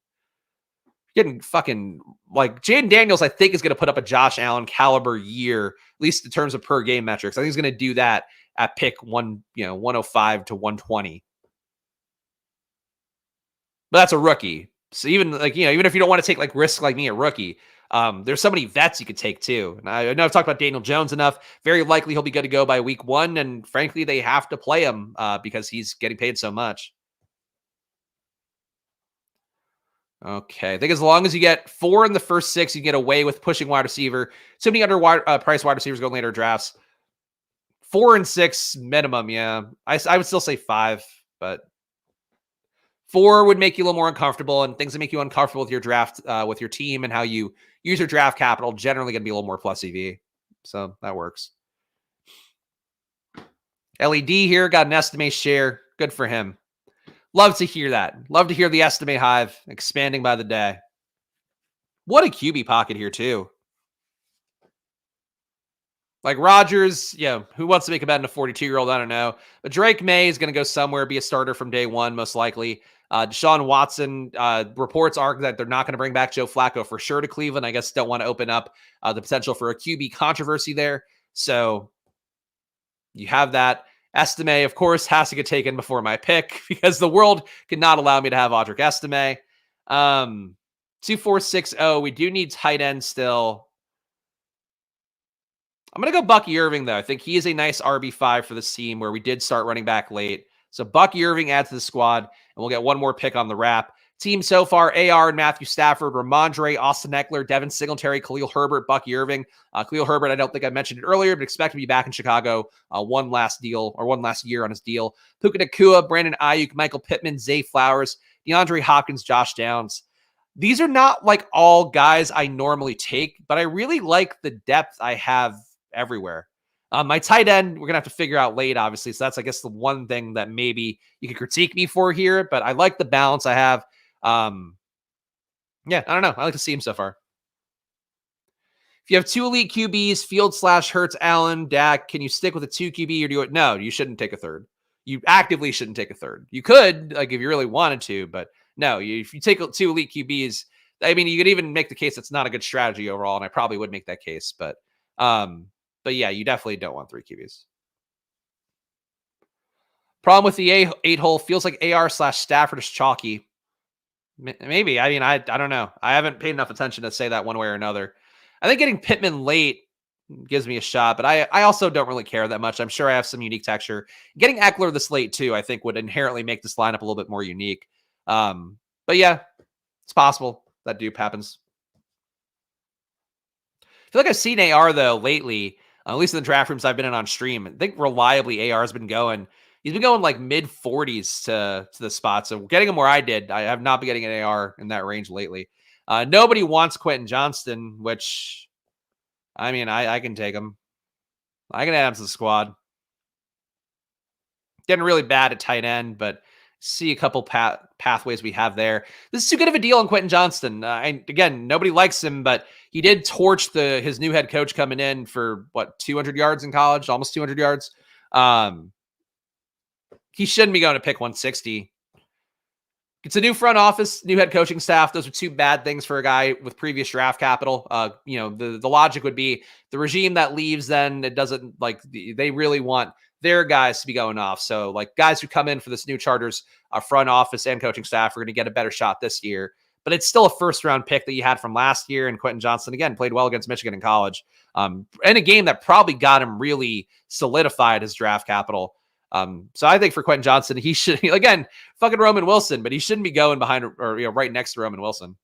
Getting fucking like Jaden Daniels, I think is going to put up a Josh Allen caliber year, at least in terms of per game metrics. I think he's going to do that at pick 105 to 120. But that's a rookie. So even even if you don't want to take like risk like me, a rookie, there's so many vets you could take too. And I know I've talked about Daniel Jones enough. Very likely he'll be good to go by week 1. And frankly, they have to play him because he's getting paid so much. Okay. I think as long as you get 4 in the first 6, you get away with pushing wide receiver. So many price wide receivers going later drafts. 4 and 6 minimum. Yeah. I would still say 5, but 4 would make you a little more uncomfortable, and things that make you uncomfortable with your draft, with your team and how you use your draft capital generally going to be a little more plus EV. So that works. LED here got an estimate share. Good for him. Love to hear that. Love to hear the estimate hive expanding by the day. What a QB pocket here too. Like Rodgers, who wants to make a bet on a 42-year-old? I don't know. But Drake May is going to go somewhere, be a starter from day one, most likely. Deshaun Watson, reports are that they're not going to bring back Joe Flacco for sure to Cleveland. I guess don't want to open up the potential for a QB controversy there. So you have that. Estime, of course, has to get taken before my pick because the world cannot allow me to have Audric Estime. 2460. We do need tight end still. I'm going to go Bucky Irving, though. I think he is a nice RB5 for this team where we did start running back late. So Bucky Irving adds to the squad, and we'll get one more pick on the wrap. Team so far, AR and Matthew Stafford, Ramondre, Austin Eckler, Devin Singletary, Khalil Herbert, Bucky Irving. Khalil Herbert, I don't think I mentioned it earlier, but expect to be back in Chicago one last year on his deal. Puka Nacua, Brandon Ayuk, Michael Pittman, Zay Flowers, DeAndre Hopkins, Josh Downs. These are not like all guys I normally take, but I really like the depth I have everywhere. My tight end, we're going to have to figure out late, obviously. So that's, I guess, the one thing that maybe you could critique me for here, but I like the balance I have. I don't know. I like to see him so far. If you have 2 elite QBs, Field/Hurts, Allen, Dak, can you stick with a 2 QB or do it? No, you shouldn't take a third. You actively shouldn't take a third. You could, like, if you really wanted to, but no, if you take 2 elite QBs, I mean, you could even make the case that's not a good strategy overall, and I probably would make that case, but yeah, you definitely don't want 3 QBs. Problem with the 8 hole feels like AR/Stafford is chalky. Maybe. I mean, I don't know. I haven't paid enough attention to say that one way or another. I think getting Pittman late gives me a shot, but I also don't really care that much. I'm sure I have some unique texture. Getting Eckler this late too, I think would inherently make this lineup a little bit more unique. But yeah, it's possible that dupe happens. I feel like I've seen AR though lately, at least in the draft rooms I've been in on stream. I think reliably AR has been going. He's been going like mid 40s to the spot. So getting him where I did, I have not been getting an AR in that range lately. Nobody wants Quentin Johnston, which, I mean, I can take him. I can add him to the squad. Getting really bad at tight end, but See a couple pathways we have there. This is too good of a deal on Quentin Johnston. And again, nobody likes him, but he did torch his new head coach coming in for what, 200 yards in college, almost 200 yards. He shouldn't be going to pick 160. It's a new front office, new head coaching staff. Those are two bad things for a guy with previous draft capital. The logic would be the regime that leaves, then it doesn't, like, they really want their guys to be going off. So like guys who come in for this new Chargers front office and coaching staff are going to get a better shot this year. But it's still a first round pick that you had from last year. And Quentin Johnston, again, played well against Michigan in college, in a game that probably got him really solidified his draft capital. So I think for Quentin Johnston, he should, again, fucking Roman Wilson, but he shouldn't be going behind or right next to Roman Wilson.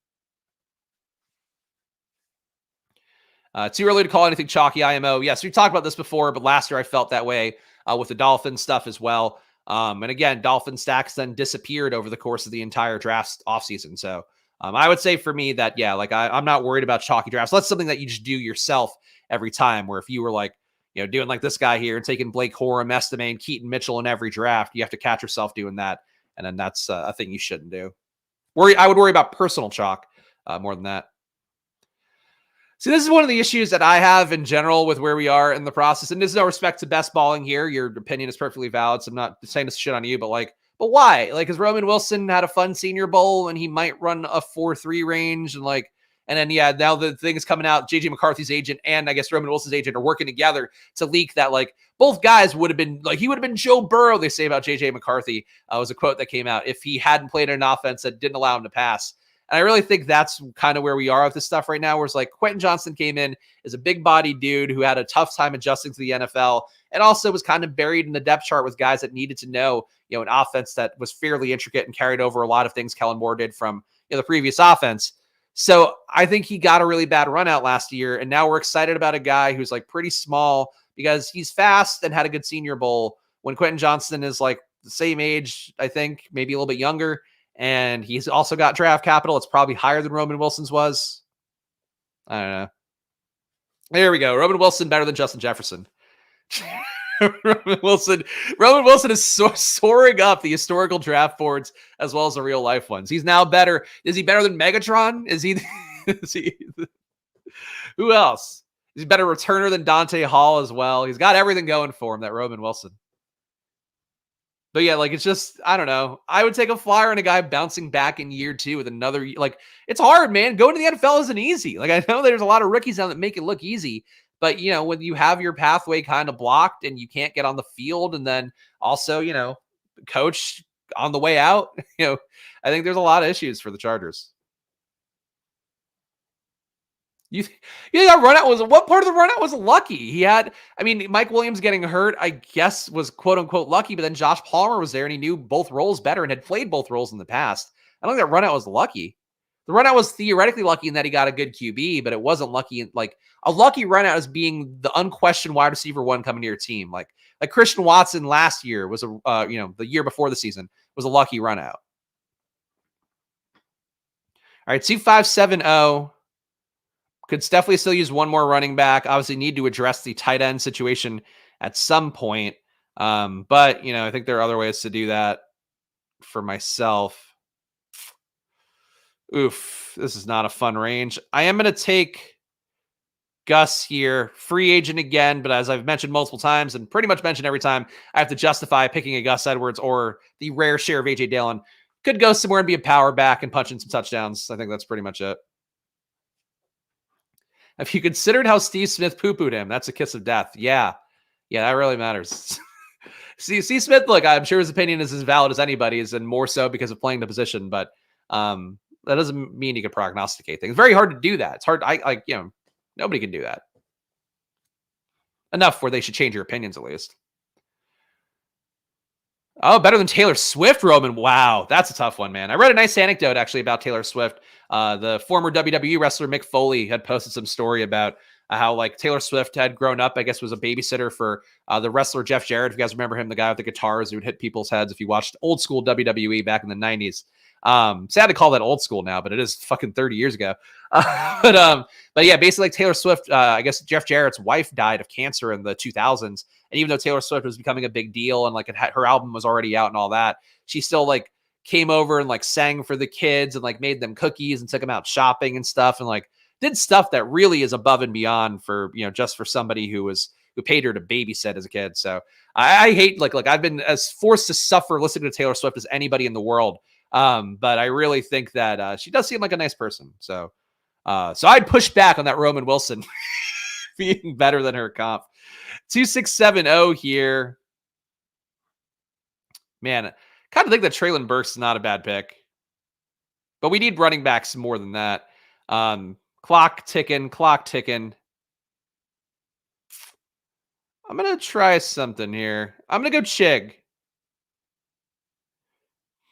Too early to call anything chalky IMO. Yes, we talked about this before, but last year I felt that way with the Dolphins stuff as well. And again, Dolphin stacks then disappeared over the course of the entire draft offseason. So I would say for me that, yeah, like I'm not worried about chalky drafts. That's something that you just do yourself every time, where if you were like, doing like this guy here and taking Blake Corum, Estime, and Keaton Mitchell in every draft, you have to catch yourself doing that. And then that's a thing you shouldn't do. I would worry about personal chalk more than that. See, this is one of the issues that I have in general with where we are in the process. And there's no respect to best balling here. Your opinion is perfectly valid. So I'm not saying this shit on you, but why? Like, because Roman Wilson had a fun Senior Bowl and he might run a 4.3 range and then, yeah, now the thing is coming out, JJ McCarthy's agent and I guess Roman Wilson's agent are working together to leak that, like, both guys would have been, like, he would have been Joe Burrow, they say about JJ McCarthy. Was a quote that came out, if he hadn't played in an offense that didn't allow him to pass. And I really think that's kind of where we are with this stuff right now, where it's like Quentin Johnston came in as a big body dude who had a tough time adjusting to the NFL and also was kind of buried in the depth chart with guys that needed to know, an offense that was fairly intricate and carried over a lot of things Kellen Moore did from the previous offense. So I think he got a really bad run out last year. And now we're excited about a guy who's like pretty small because he's fast and had a good Senior Bowl, when Quentin Johnston is like the same age, I think, maybe a little bit younger. And he's also got draft capital. It's probably higher than Roman Wilson's was. I don't know. There we go. Roman Wilson better than Justin Jefferson. Roman Wilson is soaring up the historical draft boards as well as the real life ones. He's now better. Is he better than Megatron? Is he who else? He's a better returner than Dante Hall as well. He's got everything going for him, that Roman Wilson. But yeah, like, it's just, I don't know. I would take a flyer on a guy bouncing back in year 2 with another, like, it's hard, man. Going to the NFL isn't easy. Like, I know there's a lot of rookies now that make it look easy, but when you have your pathway kind of blocked and you can't get on the field, and then also, coach on the way out, I think there's a lot of issues for the Chargers. That run out what part of the run out was lucky? He had, Mike Williams getting hurt, I guess, was quote unquote lucky, but then Josh Palmer was there and he knew both roles better and had played both roles in the past. I don't think that run out was lucky. The run out was theoretically lucky in that he got a good QB, but it wasn't lucky. Like, a lucky run out is being the unquestioned wide receiver one coming to your team. Like Christian Watson last year was the year before the season was a lucky run out. All right, 2570. Could definitely still use one more running back. Obviously need to address the tight end situation at some point. But, I think there are other ways to do that for myself. Oof, this is not a fun range. I am going to take Gus here, free agent again, but as I've mentioned multiple times and pretty much mentioned every time, I have to justify picking a Gus Edwards or the rare share of A.J. Dillon. Could go somewhere and be a power back and punch in some touchdowns. I think that's pretty much it. Have you considered how Steve Smith poo-pooed him? That's a kiss of death. Yeah, that really matters. Steve Smith, look, I'm sure his opinion is as valid as anybody's, and more so because of playing the position. But that doesn't mean you can prognosticate things. It's very hard to do that. It's hard. Nobody can do that. Enough where they should change your opinions at least. Oh, better than Taylor Swift, Roman. Wow, that's a tough one, man. I read a nice anecdote actually about Taylor Swift. The former WWE wrestler Mick Foley had posted some story about how, like, Taylor Swift had grown up, I guess was a babysitter for the wrestler Jeff Jarrett. If you guys remember him, the guy with the guitars who would hit people's heads if you watched old school WWE back in the 90s. Sad to call that old school now, but it is fucking 30 years ago. But yeah, basically like Taylor Swift, I guess Jeff Jarrett's wife died of cancer in the 2000s. And even though Taylor Swift was becoming a big deal and like her album was already out and all that, she still like came over and like sang for the kids and like made them cookies and took them out shopping and stuff. And like did stuff that really is above and beyond for, just for somebody who paid her to babysit as a kid. So I hate like I've been as forced to suffer listening to Taylor Swift as anybody in the world. But I really think that she does seem like a nice person. So I'd push back on that Roman Wilson being better than her comp. 2670 here. Man, I kind of think that Traylon Burks is not a bad pick. But we need running backs more than that. Clock ticking. I'm going to try something here. I'm going to go Chig.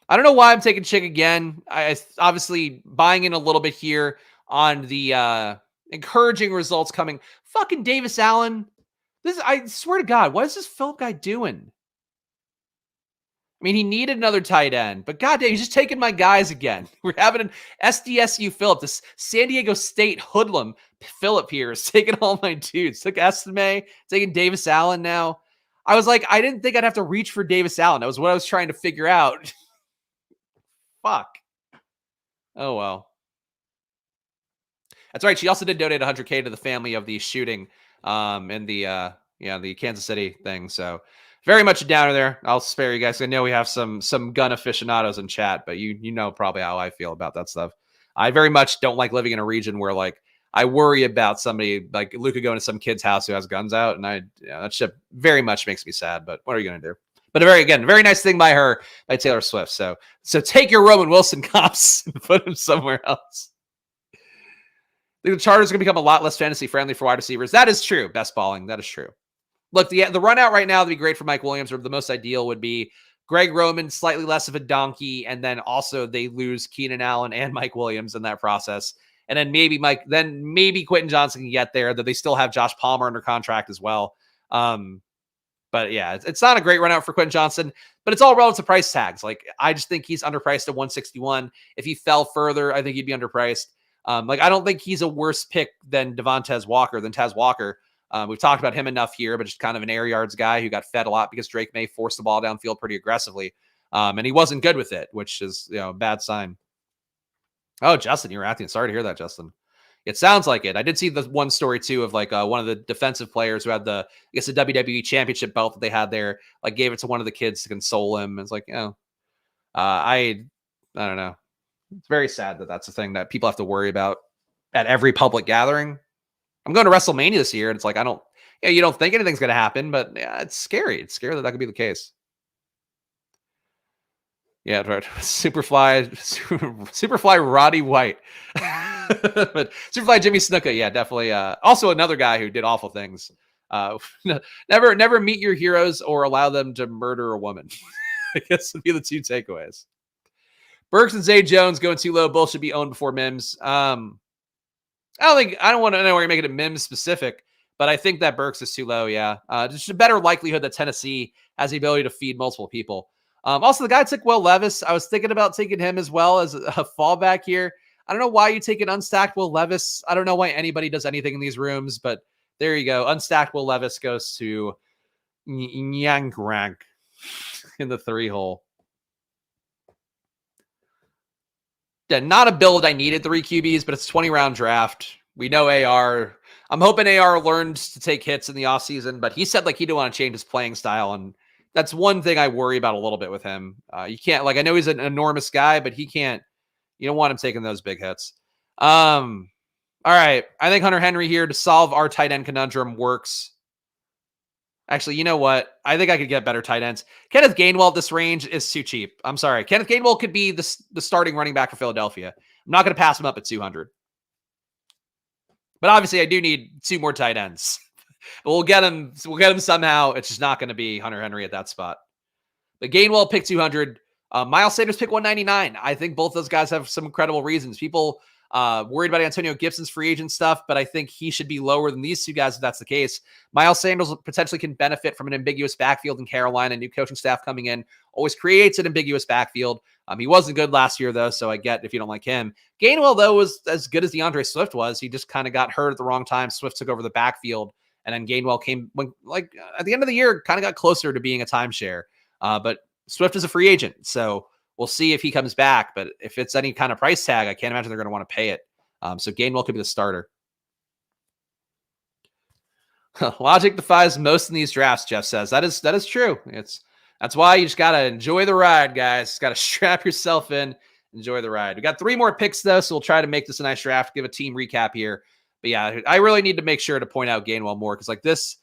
I don't know why I'm taking Chig again. I obviously buying in a little bit here on the encouraging results coming. Fucking Davis Allen. I swear to God, what is this Philip guy doing? I mean, he needed another tight end, but goddamn, he's just taking my guys again. We're having an SDSU Philip, this San Diego State hoodlum Philip here is taking all my dudes. Took Estime, taking Davis Allen now. I was like, I didn't think I'd have to reach for Davis Allen. That was what I was trying to figure out. Fuck. Oh, well. That's right. She also did donate $100K to the family of the shooting in the Kansas City thing. So very much a downer there. I'll spare you guys. I know we have some gun aficionados in chat, but you know probably how I feel about that stuff. I very much don't like living in a region where like I worry about somebody like Luka going to some kid's house who has guns out, and that shit very much makes me sad. But what are you gonna do? But very nice thing by Taylor Swift. So take your Roman Wilson comps and put him somewhere else. The Chargers are going to become a lot less fantasy friendly for wide receivers. That is true. Best balling. That is true. Look, the run out right now would be great for Mike Williams, or the most ideal would be Greg Roman, slightly less of a donkey, and then also they lose Keenan Allen and Mike Williams in that process. And then maybe Quentin Johnson can get there, though they still have Josh Palmer under contract as well. But yeah, it's not a great run out for Quentin Johnson, but it's all relative price tags. Like, I just think he's underpriced at 161. If he fell further, I think he'd be underpriced. I don't think he's a worse pick than Taz Walker. We've talked about him enough here, but just kind of an air yards guy who got fed a lot because Drake May forced the ball downfield pretty aggressively. And he wasn't good with it, which is, a bad sign. Oh, Justin, you're acting. Sorry to hear that, Justin. It sounds like it. I did see the one story too of like one of the defensive players who had the WWE championship belt that they had there, like gave it to one of the kids to console him. It's like, I don't know. It's very sad that that's a thing that people have to worry about at every public gathering. I'm going to WrestleMania this year, and it's like, you don't think anything's going to happen, but yeah, it's scary. It's scary that could be the case. Yeah, right. Superfly Roddy White. But Superfly Jimmy Snuka, yeah, definitely. Also another guy who did awful things. Never meet your heroes or allow them to murder a woman. I guess would be the two takeaways. Burks and Zay Jones going too low. Both should be owned before Mims. I don't want to know where you're making it Mims specific, but I think that Burks is too low. Yeah. Just a better likelihood that Tennessee has the ability to feed multiple people. Also, the guy took Will Levis. I was thinking about taking him as well as a fallback here. I don't know why you take an unstacked Will Levis. I don't know why anybody does anything in these rooms, but there you go. Unstacked Will Levis goes to Nyangrang in the 3-hole. Yeah, not a build I needed 3 QBs, but it's a 20-round draft. We know AR. I'm hoping AR learned to take hits in the offseason, but he said like he didn't want to change his playing style, and that's one thing I worry about a little bit with him. You can't, I know he's an enormous guy, but he can't. You don't want him taking those big hits. All right. I think Hunter Henry here to solve our tight end conundrum works. Actually, you know what? I think I could get better tight ends. Kenneth Gainwell at this range is too cheap. I'm sorry. Kenneth Gainwell could be the starting running back for Philadelphia. I'm not going to pass him up at 200. But obviously, I do need 2 more tight ends. We'll get him somehow. It's just not going to be Hunter Henry at that spot. But Gainwell pick 200. Miles Sanders pick 199. I think both those guys have some incredible reasons. People Worried about Antonio Gibson's free agent stuff, but I think he should be lower than these two guys if that's the case. Miles Sanders potentially can benefit from an ambiguous backfield in Carolina. New coaching staff coming in always creates an ambiguous backfield. He wasn't good last year, though, so I get if you don't like him. Gainwell, though, was as good as DeAndre Swift was. He just kind of got hurt at the wrong time. Swift took over the backfield, and then Gainwell came at the end of the year, kind of got closer to being a timeshare. But Swift is a free agent, so we'll see if he comes back. But if it's any kind of price tag, I can't imagine they're going to want to pay it. So Gainwell could be the starter. Logic defies most in these drafts, Jeff says. That is true. That's why you just got to enjoy the ride, guys. Got to strap yourself in, enjoy the ride. We got 3 more picks, though, so we'll try to make this a nice draft, give a team recap here. But yeah, I really need to make sure to point out Gainwell more because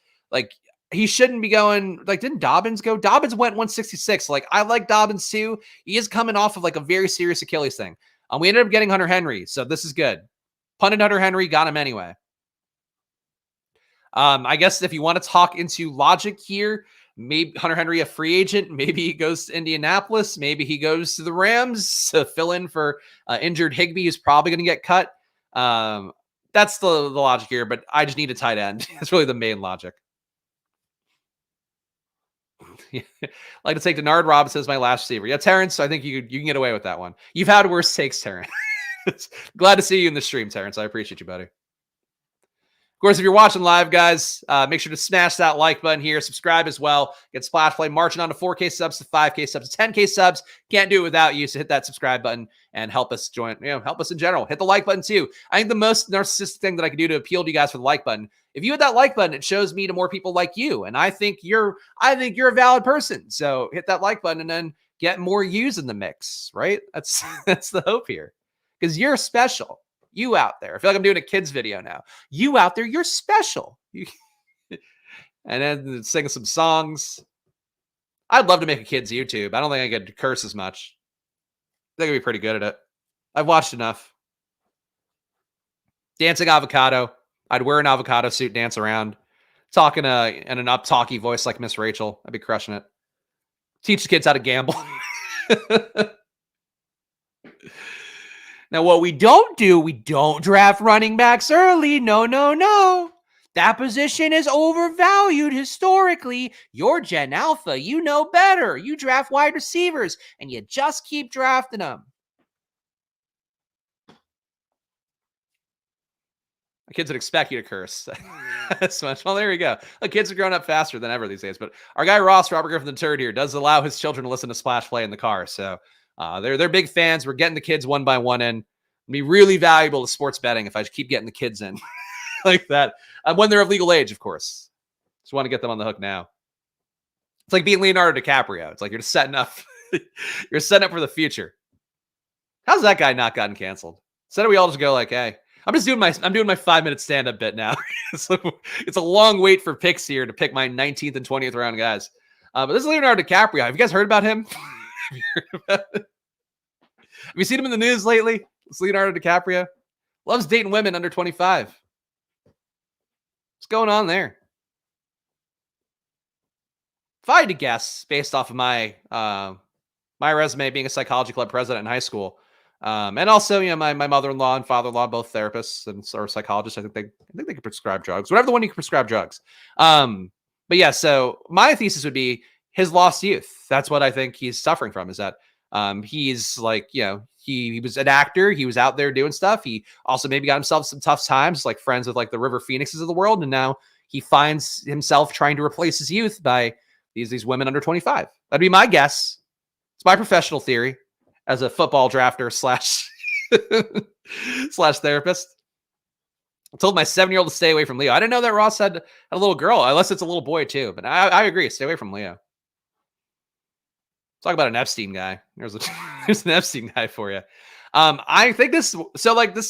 he shouldn't be going, didn't Dobbins go? Dobbins went 166. I like Dobbins too. He is coming off of a very serious Achilles thing. We ended up getting Hunter Henry, so this is good. Punted Hunter Henry, got him anyway. I guess if you want to talk into logic here, maybe Hunter Henry a free agent, maybe he goes to Indianapolis, maybe he goes to the Rams to fill in for injured Higbee, who's probably going to get cut. That's the logic here, but I just need a tight end. It's really the main logic. Like to take Denard Robinson as my last receiver. Yeah, Terrence, I think you can get away with that one. You've had worse takes, Terrence. Glad to see you in the stream, Terrence. I appreciate you, buddy. Of course, if you're watching live, guys, make sure to smash that like button here. Subscribe as well. Get Splash Play marching on to 4K subs, to 5K subs, to 10K subs. Can't do it without you. So hit that subscribe button and help us join, help us in general. Hit the like button too. I think the most narcissistic thing that I can do to appeal to you guys for the like button, if you hit that like button, it shows me to more people like you. And I think you're a valid person. So hit that like button and then get more yous in the mix, right? That's the hope here. Because you're special. You out there. I feel like I'm doing a kids video now. You out there, you're special. And then singing some songs. I'd love to make a kids YouTube. I don't think I could curse as much. I think I'd be pretty good at it. I've watched enough. Dancing avocado. I'd wear an avocado suit, dance around. Talking in an up-talky voice like Miss Rachel. I'd be crushing it. Teach the kids how to gamble. Now, what we don't do, we don't draft running backs early. No, no, no. That position is overvalued historically. You're Gen Alpha. You know better. You draft wide receivers, and you just keep drafting them. The kids would expect you to curse as much. Well, there you go. The kids are growing up faster than ever these days. But our guy Ross, Robert Griffin III here, does allow his children to listen to Splash Play in the car. So they're big fans. We're getting the kids one by one in. It'd be really valuable to sports betting if I just keep getting the kids in like that. When they're of legal age, of course. Just want to get them on the hook now. It's like being Leonardo DiCaprio. It's like you're just setting up. You're setting up for the future. How's that guy not gotten canceled? Instead of we all just go like, hey, I'm doing my 5-minute stand-up bit now. So it's a long wait for picks here to pick my 19th and 20th round guys. But this is Leonardo DiCaprio. Have you guys heard about him? Have you seen him in the news lately? It's Leonardo DiCaprio. Loves dating women under 25. What's going on there? If I had to guess, based off of my my resume being a psychology club president in high school, and also my mother-in-law and father-in-law, both therapists and or psychologists, I think they can prescribe drugs. Whatever the one you can prescribe drugs. But yeah, so my thesis would be his lost youth. That's what I think he's suffering from, is that he's like, he was an actor. He was out there doing stuff. He also maybe got himself some tough times, like friends with like the River Phoenixes of the world. And now he finds himself trying to replace his youth by these women under 25. That'd be my guess. It's my professional theory as a football drafter slash therapist. I told my 7-year-old to stay away from Leo. I didn't know that Ross had a little girl, unless it's a little boy too. But I agree. Stay away from Leo. Talk about an Epstein guy. There's an Epstein guy for you. I think this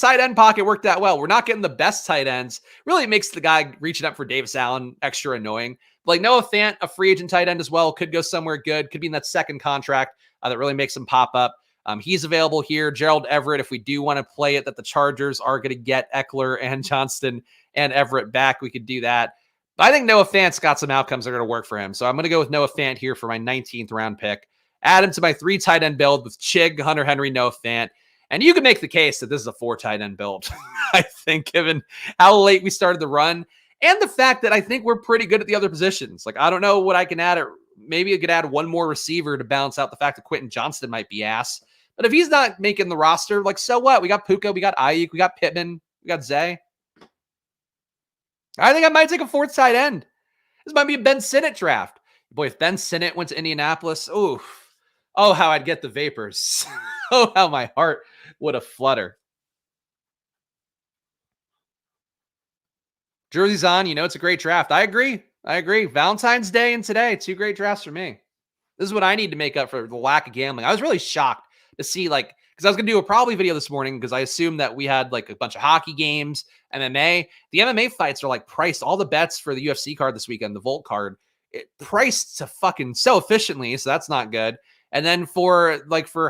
tight end pocket worked out well. We're not getting the best tight ends. Really, it makes the guy reaching up for Davis Allen extra annoying. Like Noah Fant, a free agent tight end as well, could go somewhere good. Could be in that second contract that really makes him pop up. He's available here. Gerald Everett, if we do want to play it, that the Chargers are going to get Eckler and Johnston and Everett back, we could do that. But I think Noah Fant's got some outcomes that are going to work for him. So I'm going to go with Noah Fant here for my 19th round pick. Add him to my 3 tight end build with Chig, Hunter Henry, Noah Fant. And you can make the case that this is a 4 tight end build, I think, given how late we started the run and the fact that I think we're pretty good at the other positions. Like, I don't know what I can add. Maybe I could add one more receiver to balance out the fact that Quentin Johnston might be ass. But if he's not making the roster, like, so what? We got Puka, we got Ayuk, we got Pittman, we got Zay. I think I might take a 4th tight end. This might be a Ben Sinnott draft. Boy, if Ben Sinnott went to Indianapolis, oh, how I'd get the vapors. Oh, how my heart would have flutter. Jersey's on. You know, it's a great draft. I agree. Valentine's Day and today, 2 great drafts for me. This is what I need to make up for the lack of gambling. I was really shocked to see, like, because I was going to do a probably video this morning because I assumed that we had like a bunch of hockey games, MMA. The MMA fights are like priced. All the bets for the UFC card this weekend, the Volt card, it priced to fucking so efficiently. So that's not good. And then for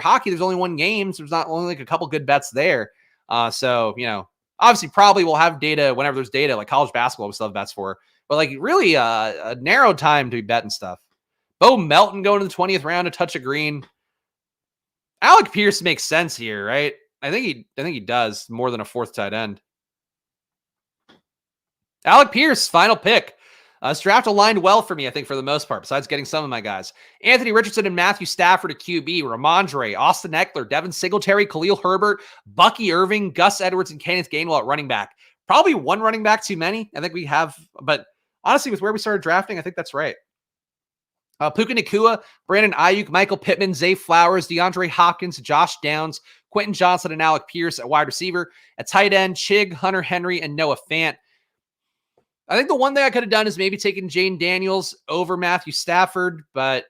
hockey, there's only 1 game. So there's not only like a couple good bets there. So, you know, obviously probably we'll have data whenever there's data, like college basketball we still have bets for, but like really a narrow time to be betting stuff. Bo Melton going to the 20th round, a touch of green. Alec Pierce makes sense here, right? I think he does more than a 4th tight end. Alec Pierce, final pick. This draft aligned well for me, I think, for the most part, besides getting some of my guys. Anthony Richardson and Matthew Stafford at QB, Ramondre, Austin Eckler, Devin Singletary, Khalil Herbert, Bucky Irving, Gus Edwards, and Kenneth Gainwell at running back. Probably 1 running back too many. I think we have, but honestly, with where we started drafting, I think that's right. Puka Nacua, Brandon Ayuk, Michael Pittman, Zay Flowers, DeAndre Hopkins, Josh Downs, Quentin Johnson, and Alec Pierce at wide receiver. At tight end, Chig, Hunter Henry, and Noah Fant. I think the one thing I could have done is maybe taken Jane Daniels over Matthew Stafford, but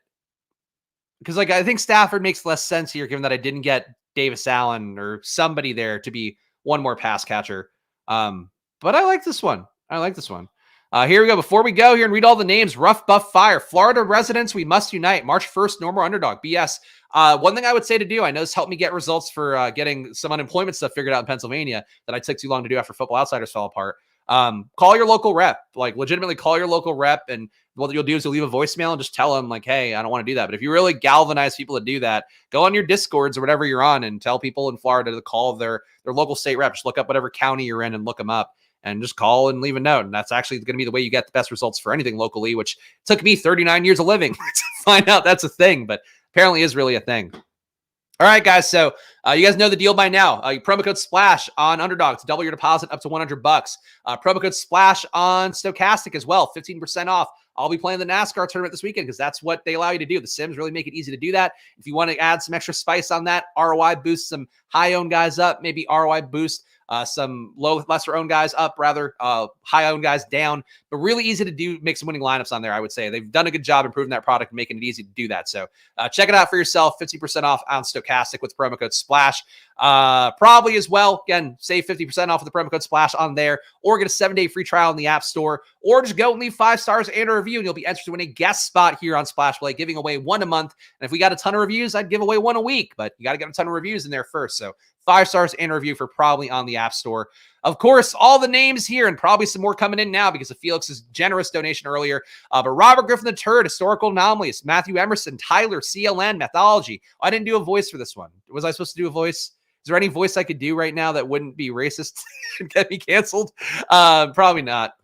because like I think Stafford makes less sense here, given that I didn't get Davis Allen or somebody there to be one more pass catcher. But I like this one. Here we go. Before we go here and read all the names, Rough Buff Fire, Florida residents, we must unite. March 1st, no more Underdog. BS. One thing I would say to do, I know this helped me get results for getting some unemployment stuff figured out in Pennsylvania that I took too long to do after Football Outsiders fell apart. Call your local rep, like legitimately call your local rep. And what you'll do is you'll leave a voicemail and just tell them like, hey, I don't want to do that. But if you really galvanize people to do that, go on your Discords or whatever you're on and tell people in Florida to call their local state rep. Just look up whatever county you're in and look them up and just call and leave a note. And that's actually going to be the way you get the best results for anything locally, which took me 39 years of living to find out that's a thing, but apparently is really a thing. All right, guys. So you guys know the deal by now. Promo code SPLASH on Underdog to double your deposit up to $100. Promo code SPLASH on Stochastic as well, 15% off. I'll be playing the NASCAR tournament this weekend because that's what they allow you to do. The Sims really make it easy to do that. If you want to add some extra spice on that, ROI boost some high-owned guys up, maybe ROI boost some lesser-owned guys up, rather high-owned guys down. But really easy to do, make some winning lineups on there, I would say. They've done a good job improving that product and making it easy to do that. So check it out for yourself, 50% off on Stochastic with promo code SPLASH. Probably as well, again, save 50% off with the promo code SPLASH on there, or get a 7-day free trial in the App Store, or just go and leave 5 stars and a review, and you'll be entered to win a guest spot here on Splash Play, giving away 1 a month. And if we got a ton of reviews, I'd give away 1 a week, but you got to get a ton of reviews in there first. So 5 stars and a review for probably on the App Store. Of course, all the names here and probably some more coming in now because of Felix's generous donation earlier. But Robert Griffin the Turd, Historical Anomalies, Matthew Emerson, Tyler, CLN, Methodology. I didn't do a voice for this one. Was I supposed to do a voice? Is there any voice I could do right now that wouldn't be racist and get me canceled? Probably not.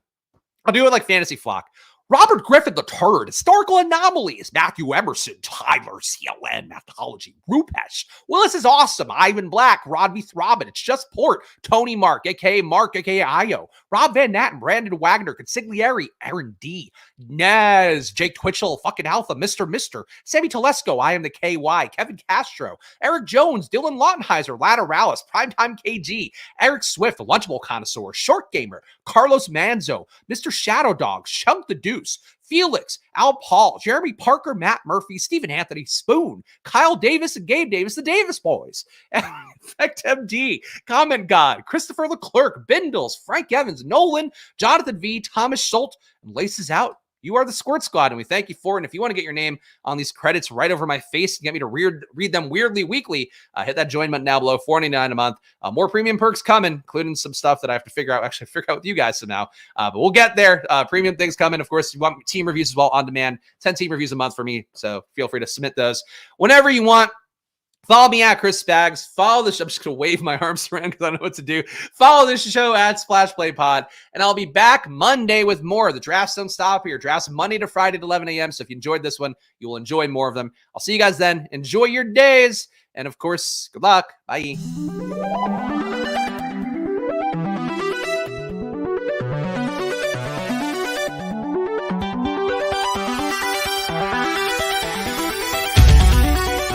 I'll do it like Fantasy Flock. Robert Griffin III, Historical Anomalies, Matthew Emerson, Tyler, CLN, Methodology, Rupesh, Willis is awesome, Ivan Black, Rodby Throbbin, It's Just Port, Tony Mark, aka Io, Rob Van Natten, Brandon Wagner, Consigliere, Aaron D, Nez, Jake Twitchell, fucking Alpha, Mr. Sammy Telesco, I am the KY, Kevin Castro, Eric Jones, Dylan Lautenheiser, Lateralis, Primetime KG, Eric Swift, Lunchable Connoisseur, Short Gamer, Carlos Manzo, Mr. Shadow Dog, Chunk the Deuce, Felix, Al Paul, Jeremy Parker, Matt Murphy, Stephen Anthony, Spoon, Kyle Davis, and Gabe Davis, the Davis boys, Effect MD, Comment God, Christopher Leclerc, Bindles, Frank Evans, Nolan, Jonathan V, Thomas Schultz, and Laces Out. You are the Squirt Squad, and we thank you for it. And if you want to get your name on these credits right over my face and get me to read them weirdly weekly, hit that join button now below, $4.99 a month. More premium perks coming, including some stuff that I have to figure out with you guys somehow. But we'll get there. Premium things coming. Of course, you want team reviews as well on demand. 10 team reviews a month for me, so feel free to submit those whenever you want. Follow me at Chris Spags. Follow the show. I'm just going to wave my arms around because I don't know what to do. Follow this show at Splash Play Pod. And I'll be back Monday with more. The drafts don't stop here. Drafts Monday to Friday at 11 a.m. So if you enjoyed this one, you will enjoy more of them. I'll see you guys then. Enjoy your days. And of course, good luck. Bye.